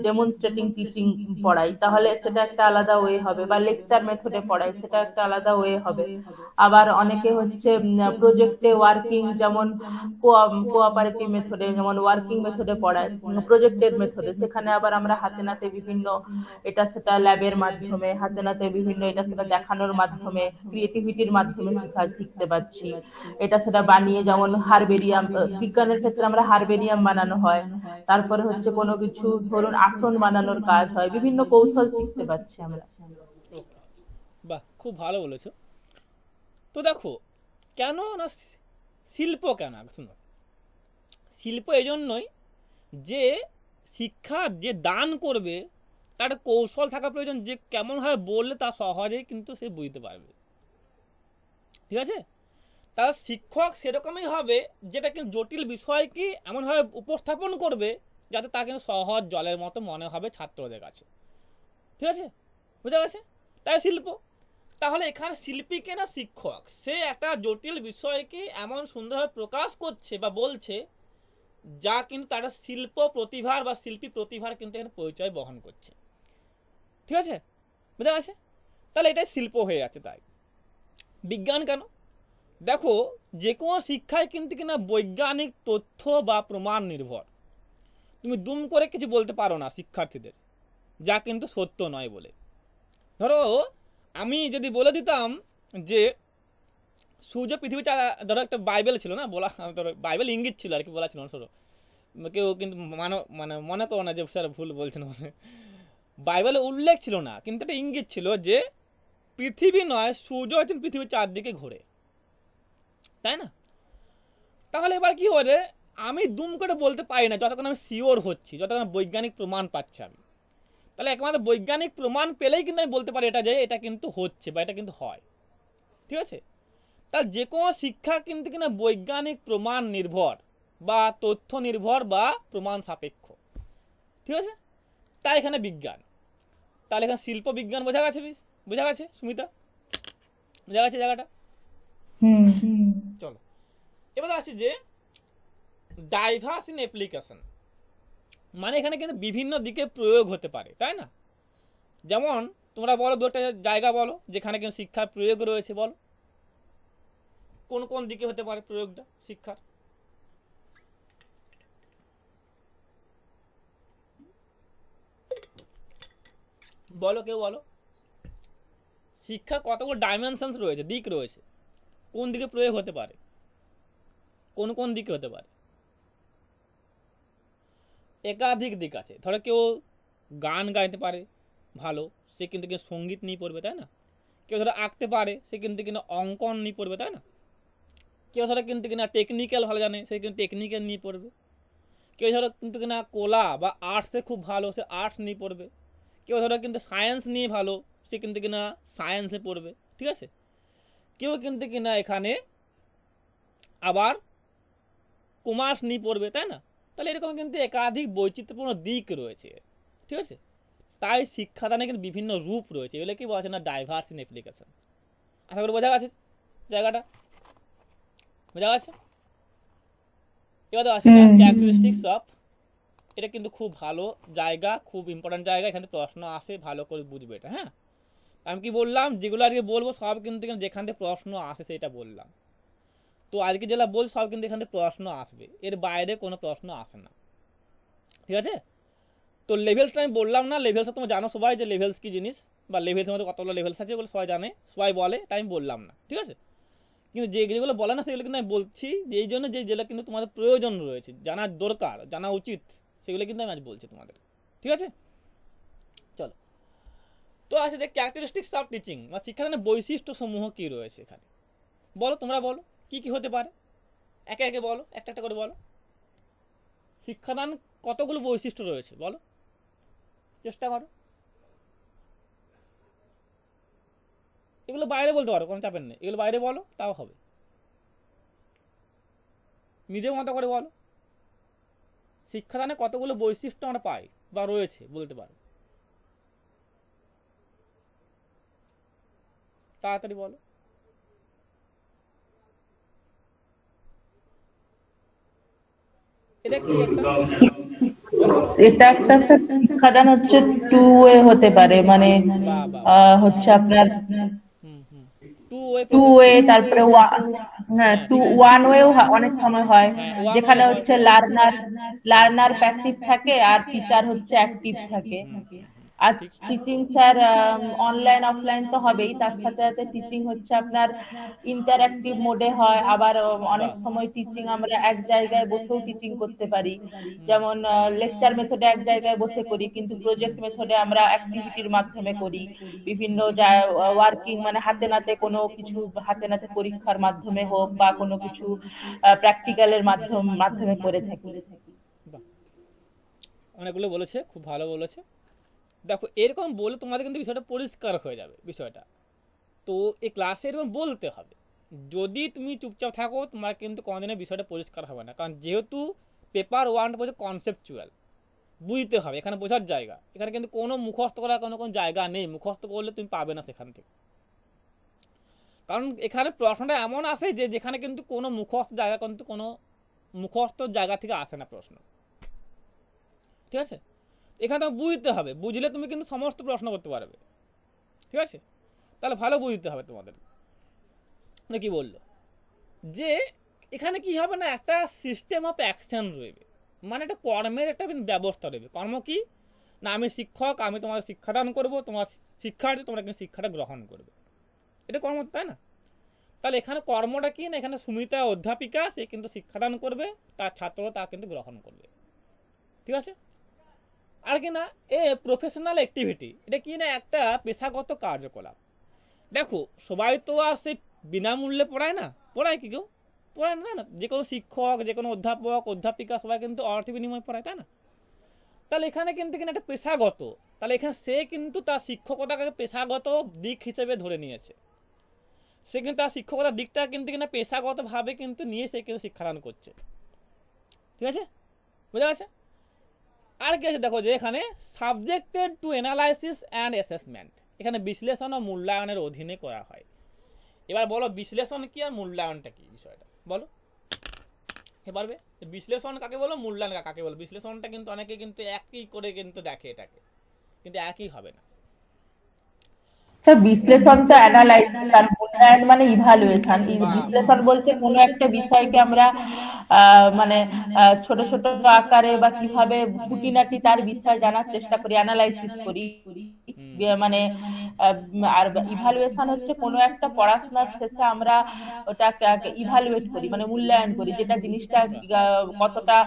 S2: ডেমনস্ট্রেটিং টিচিং পড়াই তাহলে সেটা একটা আলাদা ওয়ে হবে, বা লেকচার মেথডে পড়াই সেটা একটা আলাদা ওয়ে হবে। আবার অনেকে হচ্ছে প্রজেক্টে ওয়ার্কিং, যেমন কোঅপারেটিভ মেথডে, যেমন ওয়ার্কিং মেথডে পড়ায়, প্রজেক্টের মেথডে সেখানে আবার আমরা হাতে নাতে বিভিন্ন এটা সেটা ল্যাবের মাধ্যমে হাতে নাতে বিভিন্ন এটা সেটা দেখানোর মাধ্যমে ক্রিয়েটিভিটির মাধ্যমে শিখতে পাচ্ছি। এটা সেটা বানিয়ে, যেমন হারবেরিয়াম, বিজ্ঞানের ক্ষেত্রে আমরা হারবেরিয়াম বানানো হয়, তারপরে হচ্ছে কোনো কিছু ধরুন আসন বানানোর কাজ হয়, বিভিন্ন কৌশল শিখতে পাচ্ছি আমরা।
S1: বাহ, খুব ভালো বলেছো। তো দেখো কেন না শিল্প কেন, শুনো, শিল্প এই জন্যই যে শিক্ষা যে দান করবে তার একটা কৌশল থাকা প্রয়োজন, যে কেমন ভাবে বললে তা সহজেই কিন্তু সে বুঝতে পারবে। ঠিক আছে, তার শিক্ষক সেরকমই হবে যেটা কিন্তু জটিল বিষয়কে এমনভাবে উপস্থাপন করবে যাতে তা কিন্তু সহজ জলের মতো মনে হবে ছাত্রদের কাছে। ঠিক আছে, বুঝা গেছে? তাই শিল্প। তাহলে এখানে শিল্পীকে না শিক্ষক, সে একটা জটিল বিষয়কে এমন সুন্দরভাবে প্রকাশ করছে বা বলছে যা কিন্তু তার শিল্প প্রতিভার বা শিল্পী প্রতিভার কিন্তু এখানে পরিচয় বহন করছে। ঠিক আছে, বুঝা গেছে? তাহলে এটাই শিল্প হয়ে যাচ্ছে। তাই বিজ্ঞান কেন? দেখো যে কোনো শিক্ষায় কিন্তু কিনা বৈজ্ঞানিক তথ্য বা প্রমাণ নির্ভর। তুমি দুম করে কিছু বলতে পারো না শিক্ষার্থীদের যা কিন্তু সত্য নয় বলে। ধরো আমি যদি বলে দিতাম যে সূর্য পৃথিবী চাঁদা, ধরো একটা বাইবেল ছিল না বলা, ধরো বাইবেল ইঙ্গিত ছিল আর কি, বলা ছিল না, ধরো কেউ কিন্তু মানে মনে করো না যে স্যার ভুল বলছেন, মানে বাইবেলে উল্লেখ ছিল না কিন্তু একটা ইঙ্গিত ছিল যে পৃথিবী নয় সূর্য হচ্ছেন পৃথিবীর চারদিকে ঘোরে, তাই না? তাহলে এবার কি হবে, আমি দুম করে বলতে পারি না যতক্ষণ আমি শিওর হচ্ছি, যতক্ষণ বৈজ্ঞানিক প্রমাণ পাচ্ছি আমি। তাহলে একমাত্র বৈজ্ঞানিক প্রমাণ পেলেই কিন্তু আমি বলতে পারি এটা যে এটা কিন্তু হচ্ছে বা এটা কিন্তু হয়। ঠিক আছে, তাহলে যে কোনো শিক্ষা কিন্তু কিনা বৈজ্ঞানিক প্রমাণ নির্ভর বা তথ্য নির্ভর বা প্রমাণ সাপেক্ষ। ঠিক আছে, তাই এখানে বিজ্ঞান। তাহলে এখানে শিল্প বিজ্ঞান বোঝা গেছে, বোঝা গেছে সুমিতা, বোঝা গেছে জায়গাটা? চলো এবার আসছি যে ডাইভার্স ইন অ্যাপ্লিকেশন, মানে এখানে কিন্তু বিভিন্ন দিকে প্রয়োগ হতে পারে, তাই না? যেমন তোমরা বলো দুটো জায়গা বলো যেখানে কিন্তু শিক্ষার প্রয়োগ রয়েছে, বলো কোন কোন দিকে হতে পারে প্রয়োগটা শিক্ষার? বলো, কেউ বলো। শিক্ষার কতগুলো ডাইমেনশনস রয়েছে, দিক রয়েছে, কোন দিকে প্রয়োগ হতে পারে, কোন কোন দিকে হতে পারে? একাধিক দিক আছে। ধরো কেউ গান গাইতে পারে ভালো, সে কিন্তু সঙ্গীত নিয়ে পড়বে, তাই না? কেউ ধরো আঁকতে পারে, সে কিন্তু অঙ্কন নিয়ে পড়বে, তাই না? কেউ ধরো কিন্তু টেকনিক্যাল ভালো জানে, সে কিন্তু টেকনিক্যাল নিয়ে পড়বে। কেউ ধরো কিন্তু কলা বা আর্টসে খুব ভালো, সে আর্টস নিয়ে পড়বে। কেউ ধরো কিন্তু সায়েন্স নিয়ে ভালো, সে কিন্তু সায়েন্সে পড়বে, ঠিক আছে? কেউ কিন্তু এখানে আবার কমার্স নিয়ে পড়বে, তাই না? তাহলে এরকম কিন্তু একাধিক বৈচিত্র্যপূর্ণ দিক রয়েছে, ঠিক আছে? তাই শিক্ষাদানে কিন্তু বিভিন্ন রূপ রয়েছে, এগুলো কি বলছে না, ডাইভার্স ইন অ্যাপ্লিকেশন। আশা করি বোঝা গেছে জায়গাটা, বোঝা গেছে? এবার আসি ক্যারেক্টারিস্টিক্স অফ, এটা কিন্তু খুব ভালো জায়গা, খুব ইম্পর্টেন্ট জায়গা, এখানে প্রশ্ন আসে, ভালো করে বুঝবে এটা। হ্যাঁ, আমি কি বললাম, যেগুলো আজকে বলবো সব কিন্তু যেখান থেকে প্রশ্ন আসে সেটা বললাম। তো আজকে যেটা বল সব কিন্তু এখান থেকে প্রশ্ন আসবে, এর বাইরে কোনো প্রশ্ন আসে না, ঠিক আছে? তো লেভেলসটা আমি বললাম না, লেভেলস তোমরা জানো সবাই যে লেভেলস কি জিনিস, বা লেভেলসের মধ্যে কতগুলো লেভেলস আছে ওগুলো সবাই জানে, সবাই বলে, তাই আমি বললাম না, ঠিক আছে? কিন্তু যেগুলো বলে না সেগুলো কিন্তু আমি বলছি যে এই জন্য, যেগুলো কিন্তু তোমাদের প্রয়োজন রয়েছে, জানা দরকার, জানা উচিত, সেগুলো কিন্তু আমি আজ বলছি তোমাদের, ঠিক আছে? চলো তো আসে যে ক্যারেক্টারিস্টিক্স অফ টিচিং, বা শিক্ষাদানের বৈশিষ্ট্য সমূহ কি রয়েছে এখানে, বলো তোমরা, বলো কি কি হতে পারে, একে একে বলো, একটা একটা করে বলো। শিক্ষাদান কতগুলো বৈশিষ্ট্য রয়েছে বলো, চেষ্টা করো। এগুলো বাইরে বলতে পারো, কোনো চাপের নেই, এগুলো বাইরে বলো তাও হবে, নিজের মতো করে বলো। শিক্ষাদানে কতগুলো বৈশিষ্ট্য আমরা পাই বা রয়েছে বলতে পারো, তাড়াতাড়ি বলো। এটা কি একটা,
S2: এটা একটা শিক্ষাদান হচ্ছে টু ওয়ে হতে পারে, মানে হচ্ছে আপনার টু ওয়ে, তারপরে হ্যাঁ ওয়ান ওয়েও অনেক সময় হয়, যেখানে হচ্ছে লার্নার প্যাসিভ থাকে আর টিচার হচ্ছে অ্যাক্টিভ থাকে। আর টিচিং স্যার অনলাইন অফলাইন তো হবেই, তার সাথে সাথে টিচিং হচ্ছে আপনার ইন্টারঅ্যাক্টিভ মোডে হয়। আবার অনেক সময় টিচিং আমরা এক জায়গায় বসেও টিচিং করতে পারি, যেমন লেকচার মেথডে এক জায়গায় বসে করি, কিন্তু প্রজেক্ট মেথডে আমরা অ্যাক্টিভিটির মাধ্যমে করি, বিভিন্ন ওয়ার্কিং মানে হাতে নাতে কোনো কিছু, হাতে নাতে পরীক্ষার মাধ্যমে হোক বা কোনো কিছু প্র্যাকটিক্যালের মাধ্যমে করে থাকি।
S1: অনেকগুলো বলেছে, খুব ভালো বলেছে। দেখো এরকম বলে তোমাদের কিন্তু বিষয়টা পরিষ্কার হয়ে যাবে বিষয়টা। তো এই ক্লাসে এরকম বলতে হবে, যদি তুমি চুপচাপ থাকো তোমার কিন্তু কোনোদিনের বিষয়টা পরিষ্কার হবে না, কারণ যেহেতু পেপার ওয়ানটা বলছে কনসেপচুয়াল, বুঝতে হবে, এখানে বোঝার জায়গা, এখানে কিন্তু কোনো মুখস্থ করার কোনো জায়গা নেই, মুখস্থ করলে তুমি পাবে না সেখান থেকে। কারণ এখানে প্রশ্নটা এমন আসে যে যেখানে কিন্তু কোনো মুখস্থ জায়গা, কিন্তু কোনো মুখস্থ জায়গা থেকে আসে না প্রশ্ন, ঠিক আছে? এখানে তোমাকে বুঝতে হবে, বুঝলে তুমি কিন্তু সমস্ত প্রশ্ন করতে পারবে, ঠিক আছে? তাহলে ভালো বুঝতে হবে তোমাদের। মানে কি বললো যে এখানে কি হবে না, একটা সিস্টেম অফ অ্যাকশন রয়েছে, মানে একটা কর্মের একটা ব্যবস্থা রয়েছে। কর্ম কি না, আমি শিক্ষক, আমি তোমাদের শিক্ষাদান করব, তোমার শিক্ষার্থী তোমরা কিন্তু শিক্ষাটা গ্রহণ করবে, এটা কর্ম, তাই না? তাহলে এখানে কর্মটা কি না, এখানে সুমিতা অধ্যাপিকা, সে কিন্তু শিক্ষাদান করবে, তার ছাত্র তা কিন্তু গ্রহণ করবে, ঠিক আছে? আর কি না এ প্রফেশনাল অ্যাক্টিভিটি, এটা কি না একটা পেশাগত কার্যকলাপ। দেখো সবাই তো আর সে বিনামূল্যে পড়ায় না, পড়ায় কি কেউ পড়ায় না, যে কোনো শিক্ষক, যে কোনো অধ্যাপক অধ্যাপিকা সবাই কিন্তু অর্থ বিনিময় পড়ায়, তাই না? তাহলে এখানে কিন্তু কিনা একটা পেশাগত, তাহলে এখানে সে কিন্তু তার শিক্ষকতাকে পেশাগত দিক হিসেবে ধরে নিয়েছে, সে কিন্তু তার শিক্ষকতার দিকটা কিন্তু কিনা পেশাগত ভাবে কিন্তু নিয়ে সে কিন্তু শিক্ষাদান করছে, ঠিক আছে? বোঝা গেছে? আর কি আছে দেখো যে এখানে subjected to analysis and assessment, এখানে বিশ্লেষণ ও মূল্যায়নের অধীনে করা হয়। এবার বলো বিশ্লেষণ কি আর মূল্যায়নটা কি বিষয়টা বলো পারবে। বিশ্লেষণ কাকে বলো, মূল্যায়ন কাকে বলো? বিশ্লেষণটা কিন্তু অনেকে কিন্তু একই করে কিন্তু দেখে, এটাকে কিন্তু একই হবে না।
S2: স্যার বিশ্লেষণ তো অ্যানালাইসিস, আর মূল্যায়ন মানে ইভালুয়েশন।
S1: বা
S2: বিশ্লেষণ বলতে কোনো একটা বিষয়কে আমরা মানে ছোট ছোট আকারে বা কিভাবে খুঁটিনাটি তার বিষয় জানার চেষ্টা করি, অ্যানালাইসিস করি। মানে আর ইভালুয়েশন হচ্ছে কোনো একটা পড়াশোনার শেষে আমরা ওটাকে ইভালুয়েট করি, মানে মূল্যায়ন করি, যেটা জিনিসটা কতটা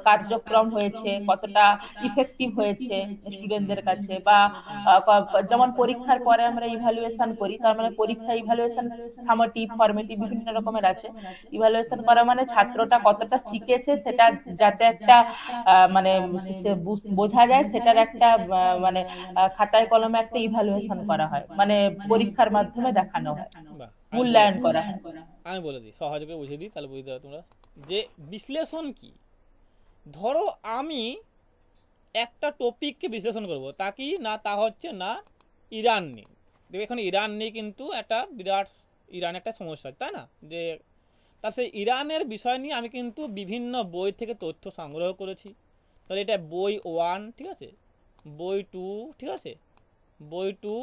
S2: কার্যক্রম হয়েছে, কতটা ইফেক্টিভ হয়েছে স্টুডেন্টদের কাছে। বা যেমন পরীক্ষার পরে আমরা ইভালুয়েশন করি, তার মানে পরীক্ষা ইভালুয়েশন সামেটিভ, ফরমেটিভ বিভিন্ন রকমের আছে। ইভালুয়েশন করা মানে ছাত্রটা কতটা শিখেছে সেটা যাতে একটা মানে বোঝা যায়, সেটার একটা মানে খাতায় কলমে একটা ইভালুয়েশন করা হয়, মানে পরীক্ষার মাধ্যমে দেখানো হয়, মূল্যায়ন করা হয়।
S1: আমি বলে দিই, সহজ করে বুঝিয়ে দিই, তাহলে বুঝতে পারো তোমরা যে বিশ্লেষণ কি। ধরো আমি একটা টপিককে বিশ্লেষণ করব, তা কি না, তা হচ্ছে না ইরান নিয়ে। দেখবে এখন ইরান নিয়ে কিন্তু একটা বিরাট ইরান একটা সমস্যা, তাই না? যে তা সেই ইরানের বিষয় নিয়ে আমি কিন্তু বিভিন্ন বই থেকে তথ্য সংগ্রহ করেছি। তাহলে এটা বই 1, ঠিক আছে, বই 2, ঠিক আছে, বই 2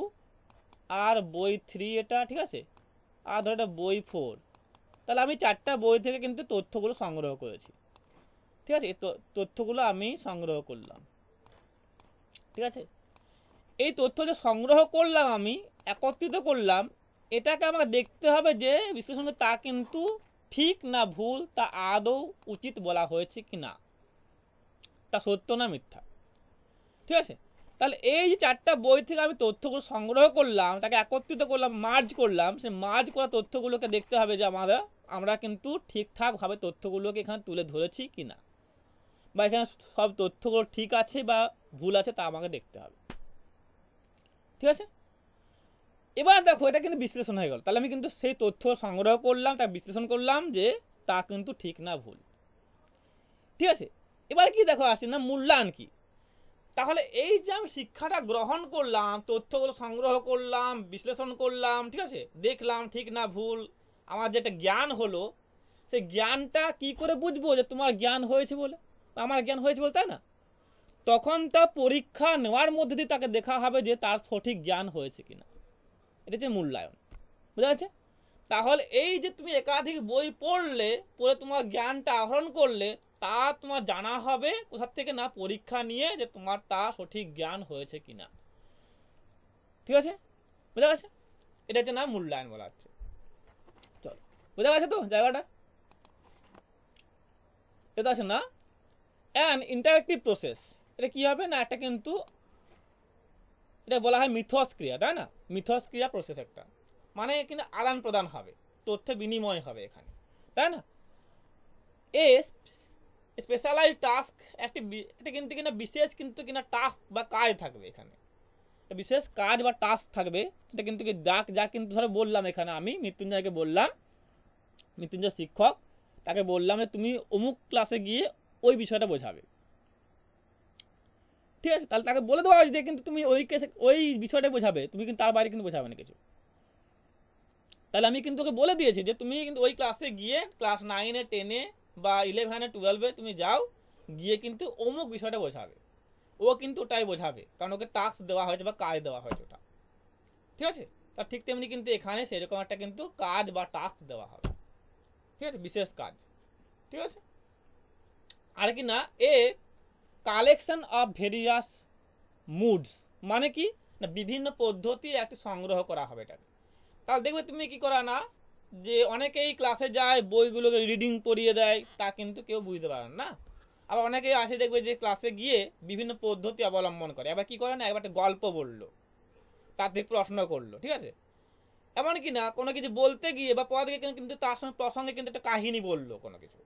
S1: আর বই 3, এটা ঠিক আছে, আর ধরো এটা বই 4। তাহলে আমি 4টা বই থেকে কিন্তু তথ্যগুলো সংগ্রহ করেছি, ঠিক আছে। এই তথ্যগুলো আমি সংগ্রহ করলাম, ঠিক আছে। এই তথ্য যে সংগ্রহ করলাম আমি একত্রিত করলাম, এটাকে আমাকে দেখতে হবে যে বিশ্লেষণে তা কিন্তু ঠিক না ভুল, তা আদৌ উচিত বলা হয়েছে কি না, তা সত্য না মিথ্যা, ঠিক আছে। তাহলে এই যে 4টা বই থেকে আমি তথ্যগুলো সংগ্রহ করলাম, তাকে একত্রিত করলাম, মার্জ করলাম, সেই মার্জ করা তথ্যগুলোকে দেখতে হবে যে আমরা কিন্তু ঠিকঠাকভাবে তথ্যগুলোকে এখানে তুলে ধরেছি কিনা, বা এখানে সব তথ্যগুলো ঠিক আছে বা ভুল আছে তা আমাকে দেখতে হবে, ঠিক আছে। এবার দেখো এটা কিন্তু বিশ্লেষণ হয়ে গেল। তাহলে আমি কিন্তু সেই তথ্য সংগ্রহ করলাম, তা বিশ্লেষণ করলাম যে তা কিন্তু ঠিক না ভুল, ঠিক আছে। এবার কি দেখো আসছে না মূল্যায়ন কি। তাহলে এই যে আমি শিক্ষাটা গ্রহণ করলাম, তথ্যগুলো সংগ্রহ করলাম, বিশ্লেষণ করলাম, ঠিক আছে, দেখলাম ঠিক না ভুল, আমার যেটা জ্ঞান হলো, সেই জ্ঞানটা কি করে বুঝবো যে তোমার জ্ঞান হয়েছে বলে, আমার জ্ঞান হয়েছে বলে, তাই না? তখন তা পরীক্ষা নেওয়ার মধ্যে দিয়ে তাকে দেখা হবে যে তার সঠিক জ্ঞান হয়েছে কিনা, এটা হচ্ছে মূল্যায়ন, বুঝা যাচ্ছে? তাহলে এই যে তুমি একাধিক বই পড়লে, পড়ে তোমার জ্ঞানটা আহরণ করলে, তা তোমার জানা হবে কোথার থেকে না পরীক্ষা নিয়ে, যে তোমার তা সঠিক জ্ঞান হয়েছে কিনা, ঠিক আছে, বুঝা গেছে? এটা হচ্ছে না মূল্যায়ন বলা হচ্ছে। চলো, বুঝা গেছে তো জায়গাটা? এটা আছে না অ্যান ইন্টারেক্টিভ প্রসেস। এটা কি হবে না, একটা কিন্তু এটা বলা হয় মিথস্ক্রিয়া, তাই না? মিথস্ক্রিয়া প্রসেস একটা, মানে কিন্তু আদান প্রদান হবে, তথ্য বিনিময় হবে এখানে, তাই না? এ স্পেশালাইজ টাস্ক, এটা কিন্তু কিনা বিশেষ কিন্তু কিনা টাস্ক বা কাজ থাকবে এখানে, বিশেষ কাজ বা টাস্ক থাকবে। এটা কিন্তু কি যা কিন্তু ধরো বললাম এখানে আমি মৃত্যুঞ্জয়কে বললাম, মৃত্যুঞ্জয় শিক্ষক, তাকে বললাম যে তুমি অমুক ক্লাসে গিয়ে ওই বিষয়টা বোঝাবে, ঠিক আছে। তাহলে তাকে বলে দেওয়া হয় যে কিন্তু তুমি ওই বিষয়টা বোঝাবে, তুমি কিন্তু তার বাইরে কিন্তু বোঝাবে না কিছু। তাহলে আমি কিন্তু ওকে বলে দিয়েছি যে তুমি কিন্তু ওই ক্লাসে গিয়ে ক্লাস 9-এ 10-এ বা 11-এ 12-এ তুমি যাও, গিয়ে কিন্তু অমুক বিষয়টা বোঝাবে। ও কিন্তু ওটাই বোঝাবে, কারণ ওকে টাস্ক দেওয়া হয়েছে বা কাজ দেওয়া হয়েছে ওটা, ঠিক আছে। তার ঠিক তেমনি কিন্তু এখানে সেরকম একটা কিন্তু কাজ বা টাস্ক দেওয়া হবে, ঠিক আছে, বিশেষ কাজ, ঠিক আছে। আর কি না a collection of various moods, মানে কি না বিভিন্ন পদ্ধতি একটি সংগ্রহ করা হবে এটাকে। তাহলে দেখবে তুমি কি করা না, যে অনেকেই ক্লাসে যায় বইগুলোকে রিডিং পড়িয়ে দেয়, তা কিন্তু কেউ বুঝতে পারে না। আবার অনেকেই আসে দেখবে যে ক্লাসে গিয়ে বিভিন্ন পদ্ধতি অবলম্বন করে, আবার কি করে না, একবার একটা গল্প বললো, তার থেকে প্রশ্ন করলো, ঠিক আছে। এমন কি না কোনো কিছু বলতে গিয়ে বা পড়া দিকে কিন্তু তার সঙ্গে প্রসঙ্গে কিন্তু একটা কাহিনী বললো কোনো কিছু।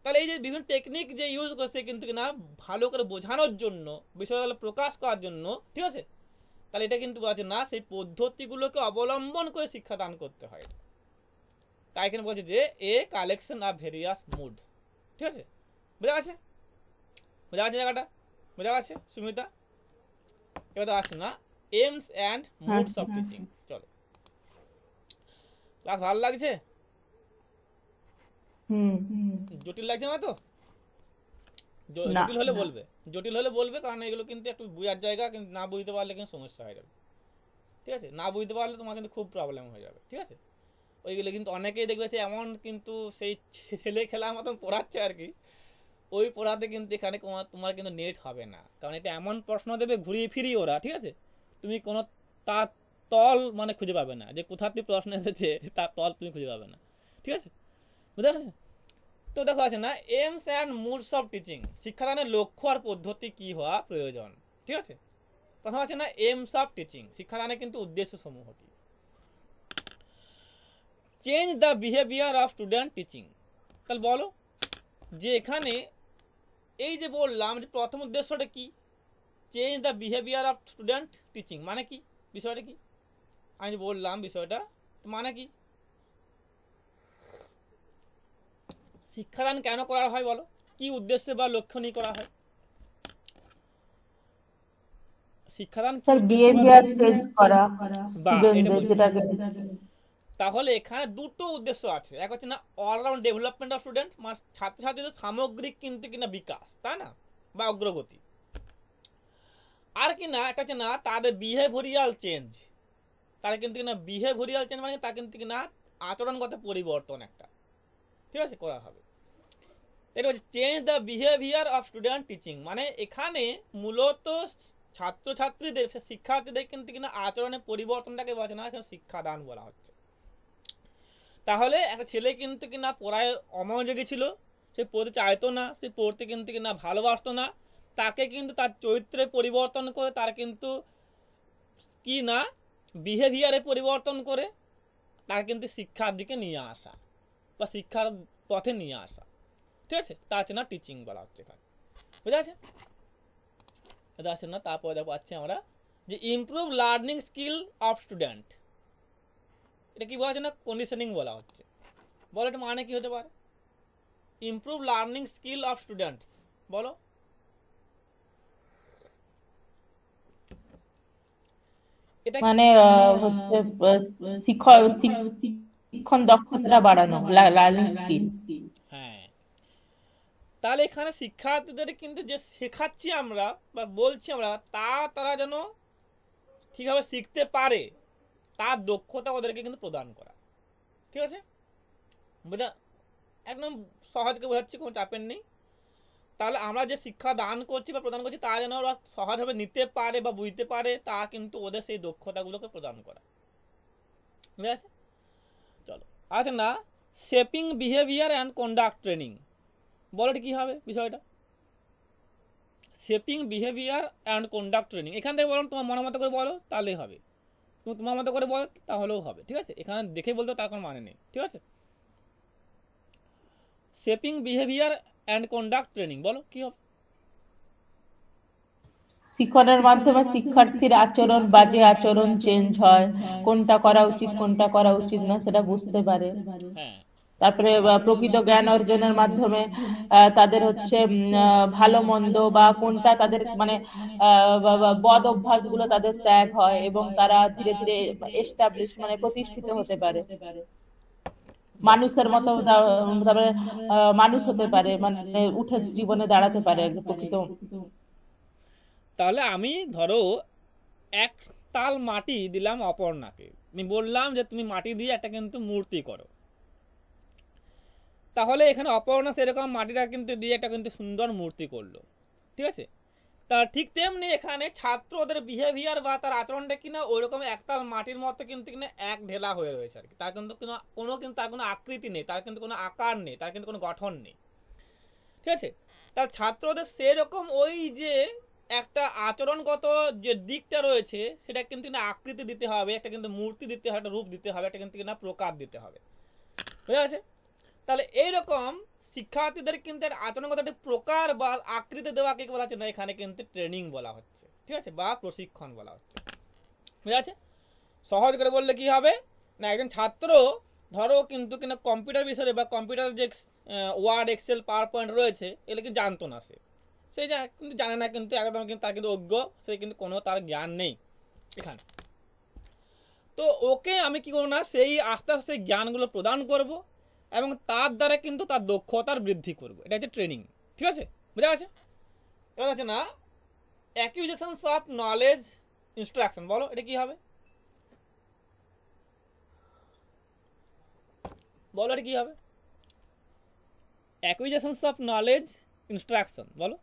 S1: তাহলে এই যে বিভিন্ন টেকনিক যে ইউজ করছে কিন্তু কিনা ভালো করে বোঝানোর জন্য, বিষয়গুলো প্রকাশ করার জন্য, ঠিক আছে। তাহলে এটা কিন্তু বলা না সেই পদ্ধতিগুলোকে অবলম্বন করে শিক্ষাদান করতে হয়। তাই এখানে বলছে যে a collection of various mood, ঠিক আছে, বোঝা গেছে? বোঝা গেছে জায়গাটা? বোঝা গেছে সুমিতা? এবার আসছে না AIIMS and modes of teaching. চলো, ক্লাস ভালো লাগছে? জটিল লাগছে না তো?
S2: না।
S1: জটিল হলে বলবে, জটিল হলে বলবে, কারণ এগুলো কিন্তু একটু বুঝার জায়গা, কিন্তু না বুঝতে পারলে কিন্তু সমস্যা হয়ে যাবে। ঠিক আছে, না বুঝতে পারলে তোমার কিন্তু খুব প্রবলেম হয়ে যাবে। ঠিক আছে, ওইগুলো কিন্তু অনেকেই দেখবে সে এমন কিন্তু সেই ছেলে খেলার মতন পড়াচ্ছে আর কি, ওই পড়াতে কিন্তু এখানে তোমার কিন্তু নেট হবে না, কারণ এটা এমন প্রশ্ন দেবে ঘুরিয়ে ফিরিয়ে ওরা। ঠিক আছে, তুমি কোনো তার তল মানে খুঁজে পাবে না, যে কোথা থেকে প্রশ্ন এসেছে তার তল তুমি খুঁজে পাবে না। ঠিক আছে, বুঝতে পারছো? তো দেখো আছে না AIIMS and modes of teaching, শিক্ষাদানের লক্ষ্য আর পদ্ধতি কি হওয়া প্রয়োজন। ঠিক আছে, প্রথম আছে না এইমস অফ টিচিং, শিক্ষাদানের কিন্তু উদ্দেশ্য সমূহ কি? Change the behaviour of student teaching. তাহলে বলো যে এখানে এই যে বললাম যে প্রথম উদ্দেশ্যটা কি, change the behaviour of student teaching, মানে কি বিষয়টা কি? আমি বললাম বিষয়টা মানে কি, শিক্ষাদান কেন করা হয় বলো, কি উদ্দেশ্যে বা লক্ষ্য নিয়ে করা হয় শিক্ষাদান?
S2: স্যার বিহেভিয়ার চেঞ্জ করা
S1: বা এটা
S2: স্টুডেন্টদের,
S1: বলছি,
S2: যেটাকে
S1: তাহলে এখানে দুটো উদ্দেশ্য আছে। এক হচ্ছে না অলরাউন্ড ডেভেলপমেন্ট অফ স্টুডেন্ট, মানে ছাত্রছাত্রীদের সামগ্রিক কিন্তু কিনা বিকাশ, তাই না, বা অগ্রগতি। আর কি না একটা হচ্ছে না তাদের বিহেভিয়ারাল চেঞ্জ, তারা কিন্তু কিনা বিহেভিয়ারাল চেঞ্জ মানে তা কিন্তু কিনা আচরণগত পরিবর্তন একটা, ঠিক আছে, করা হবে। এটা হচ্ছে change the behaviour of student teaching, মানে এখানে মূলত ছাত্রছাত্রীদের শিক্ষার্থীদের কিন্তু কিনা আচরণের পরিবর্তনটাকে বলা না, এখানে শিক্ষাদান বলা হচ্ছে। তাহলে একটা ছেলে কিন্তু কিনা পড়ায় অমনোযোগী ছিল, সে পড়তে চাইতো না, সে পড়তে কিন্তু কিনা ভালোবাসতো না, তাকে কিন্তু তার চরিত্রে পরিবর্তন করে, তার কিন্তু কি না বিহেভিয়ারে পরিবর্তন করে তাকে কিন্তু শিক্ষার দিকে নিয়ে আসা বা শিক্ষার পথে নিয়ে আসা। ঠিক আছে, তা আছে না টিচিং বলা হচ্ছে এখানে, বুঝা আছে? এটা আছে না, তারপরে দেখো পাচ্ছি আমরা যে improve learning skill of student, এটা কি বলা হচ্ছে না কন্ডিশনিং বলা হচ্ছে। বলো এটা মানে কি হতে পারে? Improve learning skill of students, বলো এটা
S2: মানে হচ্ছে শিক্ষণ দক্ষতা বাড়ানো, লার্নিং স্কিল।
S1: হ্যাঁ, তাহলে এখানে শিক্ষার্থীদের কিন্তু যে শেখাচ্ছি আমরা বা বলছি আমরা, তারা যেন ঠিকভাবে শিখতে পারে, তার দক্ষতা ওদেরকে কিন্তু প্রদান করা। ঠিক আছে, বুঝা? একদম সহজকে বোঝাচ্ছি, কোনো চাপের নেই। তাহলে আমরা যে শিক্ষা দান করছি বা প্রদান করছি তা যেন ওরা সহজভাবে নিতে পারে বা বুঝতে পারে, তা কিন্তু ওদের সেই দক্ষতাগুলোকে প্রদান করা। ঠিক আছে, চলো আচ্ছা না shaping behaviour and conduct training, বলো কি হবে বিষয়টা? Shaping behaviour and conduct training, এখান থেকে বলো তোমার মনের মতো করে বলো, তাহলেই হবে। তুমি তোমার মতো করে বলো তাহলেও হবে। ঠিক আছে, এখানে দেখে বলতে তার কোনো মানে নেই। ঠিক আছে, shaping behaviour and conduct training, বলো কি হবে?
S2: শিক্ষণের মাধ্যমে শিক্ষার্থীর আচরণ, বাজে আচরণ চেঞ্জ হয়, কোনটা করা উচিত কোনটা করা উচিত না সেটা বুঝতে পারে।
S1: হ্যাঁ,
S2: তারপরে প্রকৃত জ্ঞান অর্জনের মাধ্যমে তাদের হচ্ছে ভালো মন্দ বা কোনটা তাদের মানে বদ অভ্যাস গুলো তাদের ত্যাগ হয়, এবং তারা ধীরে ধীরে এস্টাবলিশ মানে প্রতিষ্ঠিত হতে পারে, মানুষের মতো তারপরে মানুষ হতে পারে, মানে উঠে জীবনে দাঁড়াতে পারে একজন প্রকৃত।
S1: তাহলে আমি ধরো এক তাল মাটি দিলাম অপর্ণাকে, আমি বললাম যে তুমি মাটি দিয়ে একটা কিন্তু মূর্তি করো, তাহলে এখানে অপর্ণা সেরকম মাটিটা কিন্তু দিয়ে একটা কিন্তু সুন্দর মূর্তি করলো। ঠিক আছে, তা ঠিক তেমনি এখানে ছাত্র ওদের বিহেভিয়ার বা তার আচরণটা কিনা ওইরকম একতাল মাটির মতো কিন্তু কিনা এক ঢেলা হয়ে রয়েছে আর কি, তার কিন্তু কিন্তু তার কোনো আকৃতি নেই, তার কিন্তু কোনো আকার নেই, তার কিন্তু কোনো গঠন নেই। ঠিক আছে, তার ছাত্রদের সেরকম ওই যে একটা আচরণগত যে দিকটা রয়েছে সেটা কিন্তু কিনা আকৃতি দিতে হবে, একটা কিন্তু মূর্তি দিতে হবে, একটা রূপ দিতে হবে, একটা কিন্তু কিনা প্রকার দিতে হবে। বুঝা গেছে? তাহলে এইরকম শিক্ষার্থীদের কিন্তু আচরণগত একটা প্রকার বা আকৃতি দেওয়াকে বলা হচ্ছে না এখানে কিন্তু ট্রেনিং বলা হচ্ছে। ঠিক আছে, বা প্রশিক্ষণ বলা হচ্ছে। বুঝা আছে? সহজ করে বললে কি হবে না, একজন ছাত্র ধরো কিন্তু কিনা কম্পিউটার বিষয়ে বা কম্পিউটার যে ওয়ার্ড এক্সেল পাওয়ার পয়েন্ট রয়েছে এগুলো কি জানতো না সে, সে যা কিন্তু জানে না, কিন্তু একদম কিন্তু তার কিন্তু অজ্ঞ, সে কিন্তু কোনো তার জ্ঞান নেই এখানে। তো ওকে আমি কি করবো না, সেই আস্তে আস্তে জ্ঞানগুলো প্রদান করব এবং তার দ্বারা কিন্তু তার দক্ষতার বৃদ্ধি করব। এটা হচ্ছে ট্রেনিং, ঠিক আছে, বুঝা গেছে? এবার আছে না অ্যাকুইজিশনস অফ নলেজ ইনস্ট্রাকশন, বলো এটা কি হবে, বলো এটা কি হবে? অ্যাকুইজিশনস অফ নলেজ ইনস্ট্রাকশন, বলো।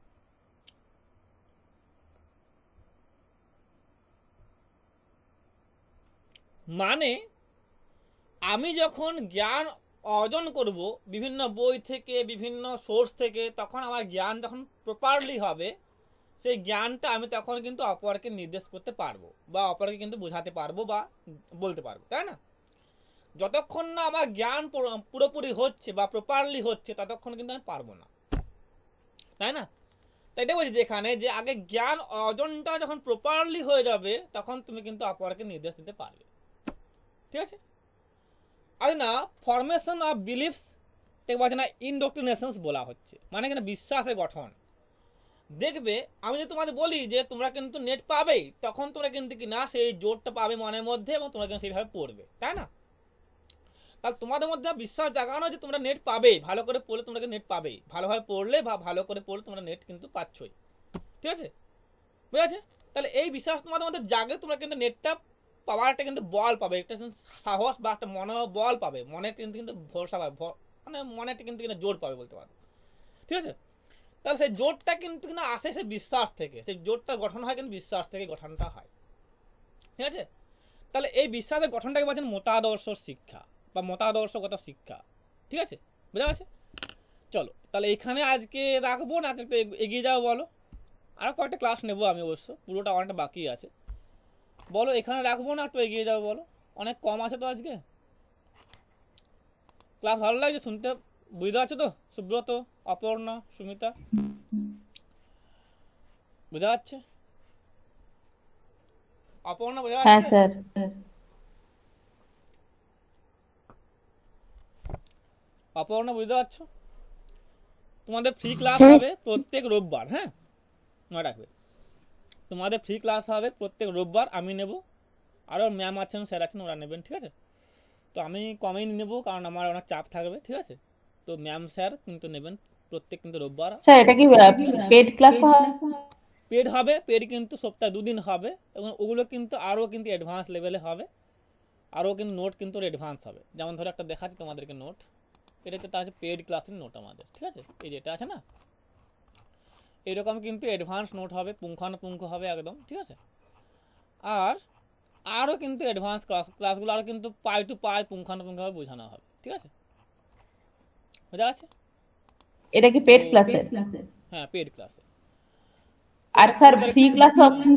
S1: মানে আমি যখন জ্ঞান অর্জন করব বিভিন্ন বই থেকে, বিভিন্ন সোর্স থেকে, তখন আমার জ্ঞান যখন প্রপারলি হবে, সেই জ্ঞানটা আমি তখন কিন্তু অপরকে নির্দেশ করতে পারবো বা অপরকে কিন্তু বোঝাতে পারবো বা বলতে পারবো, তাই না? যতক্ষণ না আমার জ্ঞান পুরোপুরি হচ্ছে বা প্রপারলি হচ্ছে, ততক্ষণ কিন্তু আমি পারবো না, তাই না? তাই এটা বলছি যেখানে যে আগে জ্ঞান অর্জনটা যখন প্রপারলি হয়ে যাবে, তখন তুমি কিন্তু অপরকে নির্দেশ দিতে পারবে, ঠিক আছে? আর না ফরমেশন অফ বিলিফস ঠিক বলছে না, ইনডক্ট্রিনেশনস বলা হচ্ছে, মানে এখানে বিশ্বাসের গঠন। দেখবে আমি যদি তোমাদের বলি যে তোমরা কিন্তু নেট পাবেই, তখন তোমরা কিন্তু কি না সেই জোরটা পাবে মনের মধ্যে এবং তোমরা কিন্তু সেইভাবে পড়বে, তাই না? তাহলে তোমাদের মধ্যে বিশ্বাস জাগানো যে তোমরা নেট পাবেই, ভালো করে পড়লে তোমরা নেট পাবেই, ভালোভাবে পড়লে বা ভালো করে পড়লে তোমরা নেট কিন্তু পাচ্ছই, ঠিক আছে, বুঝা আছে? তাহলে এই বিশ্বাস তোমাদের মধ্যে জাগলে তোমরা কিন্তু নেটটা পাওয়ার একটা কিন্তু বল পাবে, একটা সাহস বা একটা মনোবল পাবে, মনে কিন্তু ভরসা পাবে, মানে মনে একটা কিন্তু জোর পাবে বলতে পারো, ঠিক আছে? তাহলে সেই জোরটা কিন্তু আসে সেই বিশ্বাস থেকে, সেই জোরটা গঠন হয় কিন্তু বিশ্বাস থেকে গঠনটা হয়, ঠিক আছে? তাহলে এই বিশ্বাসের গঠনটাকে বলছেন মতাদর্শ শিক্ষা বা মতাদর্শগত শিক্ষা, ঠিক আছে, বুঝা গেছে? চলো তাহলে এখানে আজকে রাখবো না, একটু এগিয়ে যাও বলো, আরো কয়েকটা ক্লাস নেবো আমি, অবশ্য পুরোটা অনেকটা বাকি আছে, বলো এখানে রাখবো না একটু এগিয়ে যাও বলো, অনেক কম আছে তো আজকে ক্লাস, ভালো লাগছে শুনতে, বুঝতে পারছো তো? সুব্রত, অপর্ণা, সুমিতা, বুঝা যাচ্ছে? অপর্ণা বুঝা
S2: হ্যাঁ
S1: যাচ্ছে?
S2: স্যার।
S1: অপর্ণা বুঝতে পারছো? তোমাদের ফ্রি ক্লাস হবে প্রত্যেক রোববার, হ্যাঁ মনে রাখবে, তোমাদের ফ্রি ক্লাস হবে প্রত্যেক রোববার, আমি নেব, আরও ম্যাম আছেন, স্যার আছেন, ওরা নেবেন, ঠিক আছে? তো আমি কমেই নেব কারণ আমার অনেক চাপ থাকবে, ঠিক আছে? তো ম্যাম স্যার কিন্তু নেবেন প্রত্যেক কিন্তু রোববার।
S2: স্যার এটা কি পেড ক্লাস হয়?
S1: পেড হবে, পেড কিন্তু সপ্তাহে 2 দিন হবে এবং ওগুলো কিন্তু আরও কিন্তু অ্যাডভান্স লেভেলে হবে, আরও কিন্তু নোট কিন্তু অ্যাডভান্স হবে, যেমন ধরো একটা দেখাচ্ছি তোমাদেরকে নোট, এটা হচ্ছে তার হচ্ছে পেড ক্লাসের নোট আমাদের, ঠিক আছে? এই যেটা আছে না, এরকম কিন্তু অ্যাডভান্স নোট হবে, পুঙ্খানুপুঙ্খ হবে একদম, ঠিক আছে? আর আরও কিন্তু অ্যাডভান্স ক্লাসগুলো আরও কিন্তু পাই টু পাই পুঙ্খানুপুঙ্খভাবে বোঝানো হবে, ঠিক আছে, বোঝা যাচ্ছে?
S2: এটা কি পেড ক্লাসে?
S1: হ্যাঁ পেড ক্লাসে।
S2: আর স্যার ফ্রি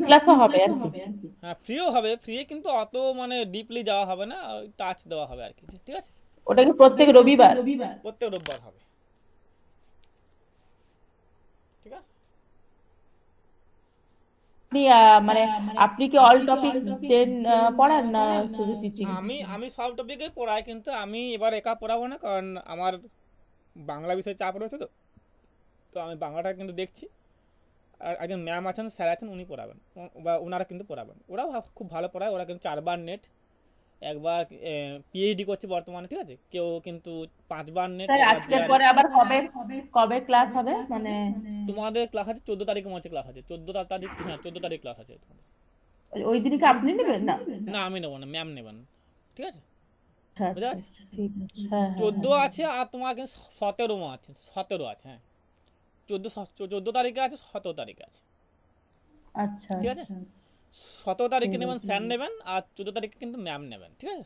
S2: ক্লাসও হবে আর কি?
S1: হ্যাঁ ফ্রিও হবে, ফ্রি কিন্তু অত মানে ডিপলি যাওয়া হবে না, টাচ দেওয়া হবে আর কি, ঠিক আছে?
S2: ওটা কি প্রত্যেক রবিবার?
S1: প্রত্যেক রোববার হবে, ঠিক আছে?
S2: আপনি মানে আপনি কি অল টপিক পড়ান না শুধু টিচিং?
S1: আমি সব টপিকে পড়াই, কিন্তু আমি এবার একা পড়াবো না, কারণ আমার বাংলা বিষয়ে চাপ রয়েছে, তো তো আমি বাংলাটা কিন্তু দেখছি, আর একজন ম্যাম আছেন, স্যার আছেন, উনি পড়াবেন বা ওনারা কিন্তু পড়াবেন, ওরাও খুব ভালো পড়ায়, ওরা কিন্তু 4 বার নেট, একবার পিএইচডি করছে বর্তমানে, ঠিক আছে? কেউ কিন্তু 5 বার নেট,
S2: স্যার আজকের পরে আবার কবে কবে ক্লাস হবে মানে?
S1: তোমাদের ক্লাস আছে 14 তারিখে মধ্যে ক্লাস আছে, 14 তারিখ, হ্যাঁ 14 তারিখ ক্লাস আছে তোমাদের।
S2: ওই দিনকে আপনি নেবেন না?
S1: না আমি নেবো না, ম্যাম নেবেন, ঠিক আছে,
S2: আচ্ছা,
S1: বুঝা আছে?
S2: ঠিক আছে, হ্যাঁ
S1: 14 আছে আর তোমার কিন্তু 17 আছে, 17 আছে, হ্যাঁ 14 তারিখে আছে, 17 তারিখে আছে,
S2: আচ্ছা
S1: ঠিক আছে? 17 তারিখে নেবেন স্যার নেবেন, আর 14 তারিখে কিন্তু ম্যাম নেবেন, ঠিক আছে?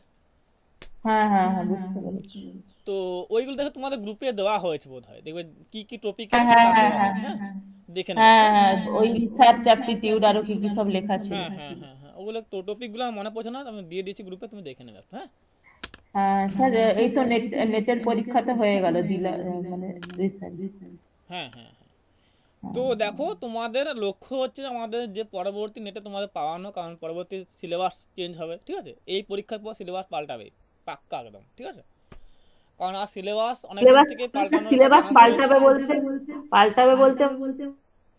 S2: হ্যাঁ হ্যাঁ হ্যাঁ বুঝতে পেরেছি।
S1: তো ওইগুলো দেখে তোমাদের গ্রুপে দেওয়া হয়েছে বোধ হয়, দেখবে কি কি টপিক
S2: হ্যাঁ
S1: আছে
S2: হ্যাঁ
S1: তা
S2: হ্যাঁ
S1: দেওয়া
S2: হ্যাঁ
S1: হবে, হ্যাঁ দেখে নেবে,
S2: হ্যাঁ হ্যাঁ ওই রিসার্চ অ্যাপটিটিউড আরো কি কি সব লেখা ছিল।
S1: হ্যাঁ হ্যাঁ হ্যাঁ হ্যাঁ ওগুলো তো টপিকগুলো আমার মনে পড়ছে না, আমি দিয়ে দিয়েছি গ্রুপে, তুমি দেখে নেবে, হ্যাঁ
S2: হ্যাঁ স্যার এই তো নেটের পরীক্ষা তো হয়ে গেল দিলা মানে রিসার্চ।
S1: হ্যাঁ হ্যাঁ হ্যাঁ। তো দেখো তোমাদের লক্ষ্য হচ্ছে আমাদের যে পরবর্তী নেটে তোমাদের পাওয়ানো, কারণ পরবর্তী সিলেবাস চেঞ্জ হবে, ঠিক আছে? এই পরীক্ষার পর সিলেবাস পাল্টাবে পাক্কা একদম, ঠিক আছে? কারণ আর সিলেবাস অনেক দিন থেকে পাল্টানোর
S2: সিলেবাস
S1: চান্স
S2: পাল্টাবে বলতে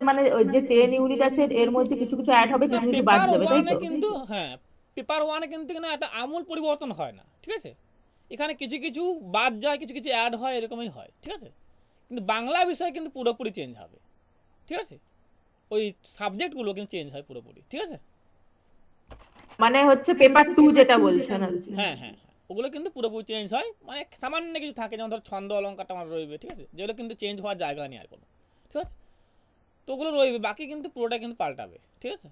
S2: মানে ওই যে 10 ইউনিট আছে এর মধ্যে কিছু কিছু অ্যাড হবে, কিছু কিছু বাদ
S1: পেপার
S2: যাবে, তাই
S1: ওয়ানে
S2: তো?
S1: কিন্তু, হ্যাঁ, পেপার ওয়ানে কিন্তু না একটা আমূল পরিবর্তন হয় না, ঠিক আছে? এখানে কিছু কিছু বাদ যায়, কিছু কিছু অ্যাড হয়, এরকমই হয়, ঠিক আছে? কিন্তু বাংলা বিষয় কিন্তু পুরোপুরি চেঞ্জ হবে, ঠিক আছে? ওই সাবজেক্টগুলো কিন্তু চেঞ্জ হয় পুরোপুরি, ঠিক আছে?
S2: মানে হচ্ছে পেপার 2 যেটা বলছেন আর কি।
S1: হ্যাঁ হ্যাঁ হ্যাঁ, ওগুলো কিন্তু পুরোপুরি চেঞ্জ হয়, মানে সামান্য কিছু থাকে, যেমন ধর ছন্দ অলঙ্কারটা আমার রইবে, ঠিক আছে? যেগুলো কিন্তু চেঞ্জ হওয়ার জায়গা নেই আর কোনো, ঠিক আছে? তো ওগুলো রইবে, বাকি কিন্তু পুরোটা কিন্তু পাল্টাবে, ঠিক আছে?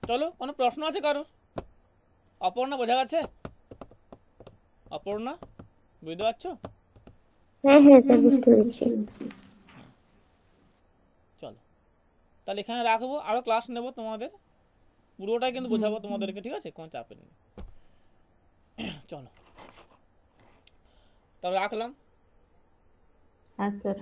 S1: চলো, কোনো প্রশ্ন আছে কারোর? অপর্ণা, বোঝা গেছে? অপর্ণা, বুঝতে পারছো?
S4: হ্যাঁ হ্যাঁ স্যার, বুঝতে পেরেছি।
S1: চলো, তাহলে এখানে রাখবো, আরো ক্লাস নেবো তোমাদের, পুরোটাই কিন্তু বোঝাবো তোমাদেরকে, ঠিক আছে? কোনো চাপের নেই। চলো, তাহলে রাখলাম।
S2: হ্যাঁ স্যার।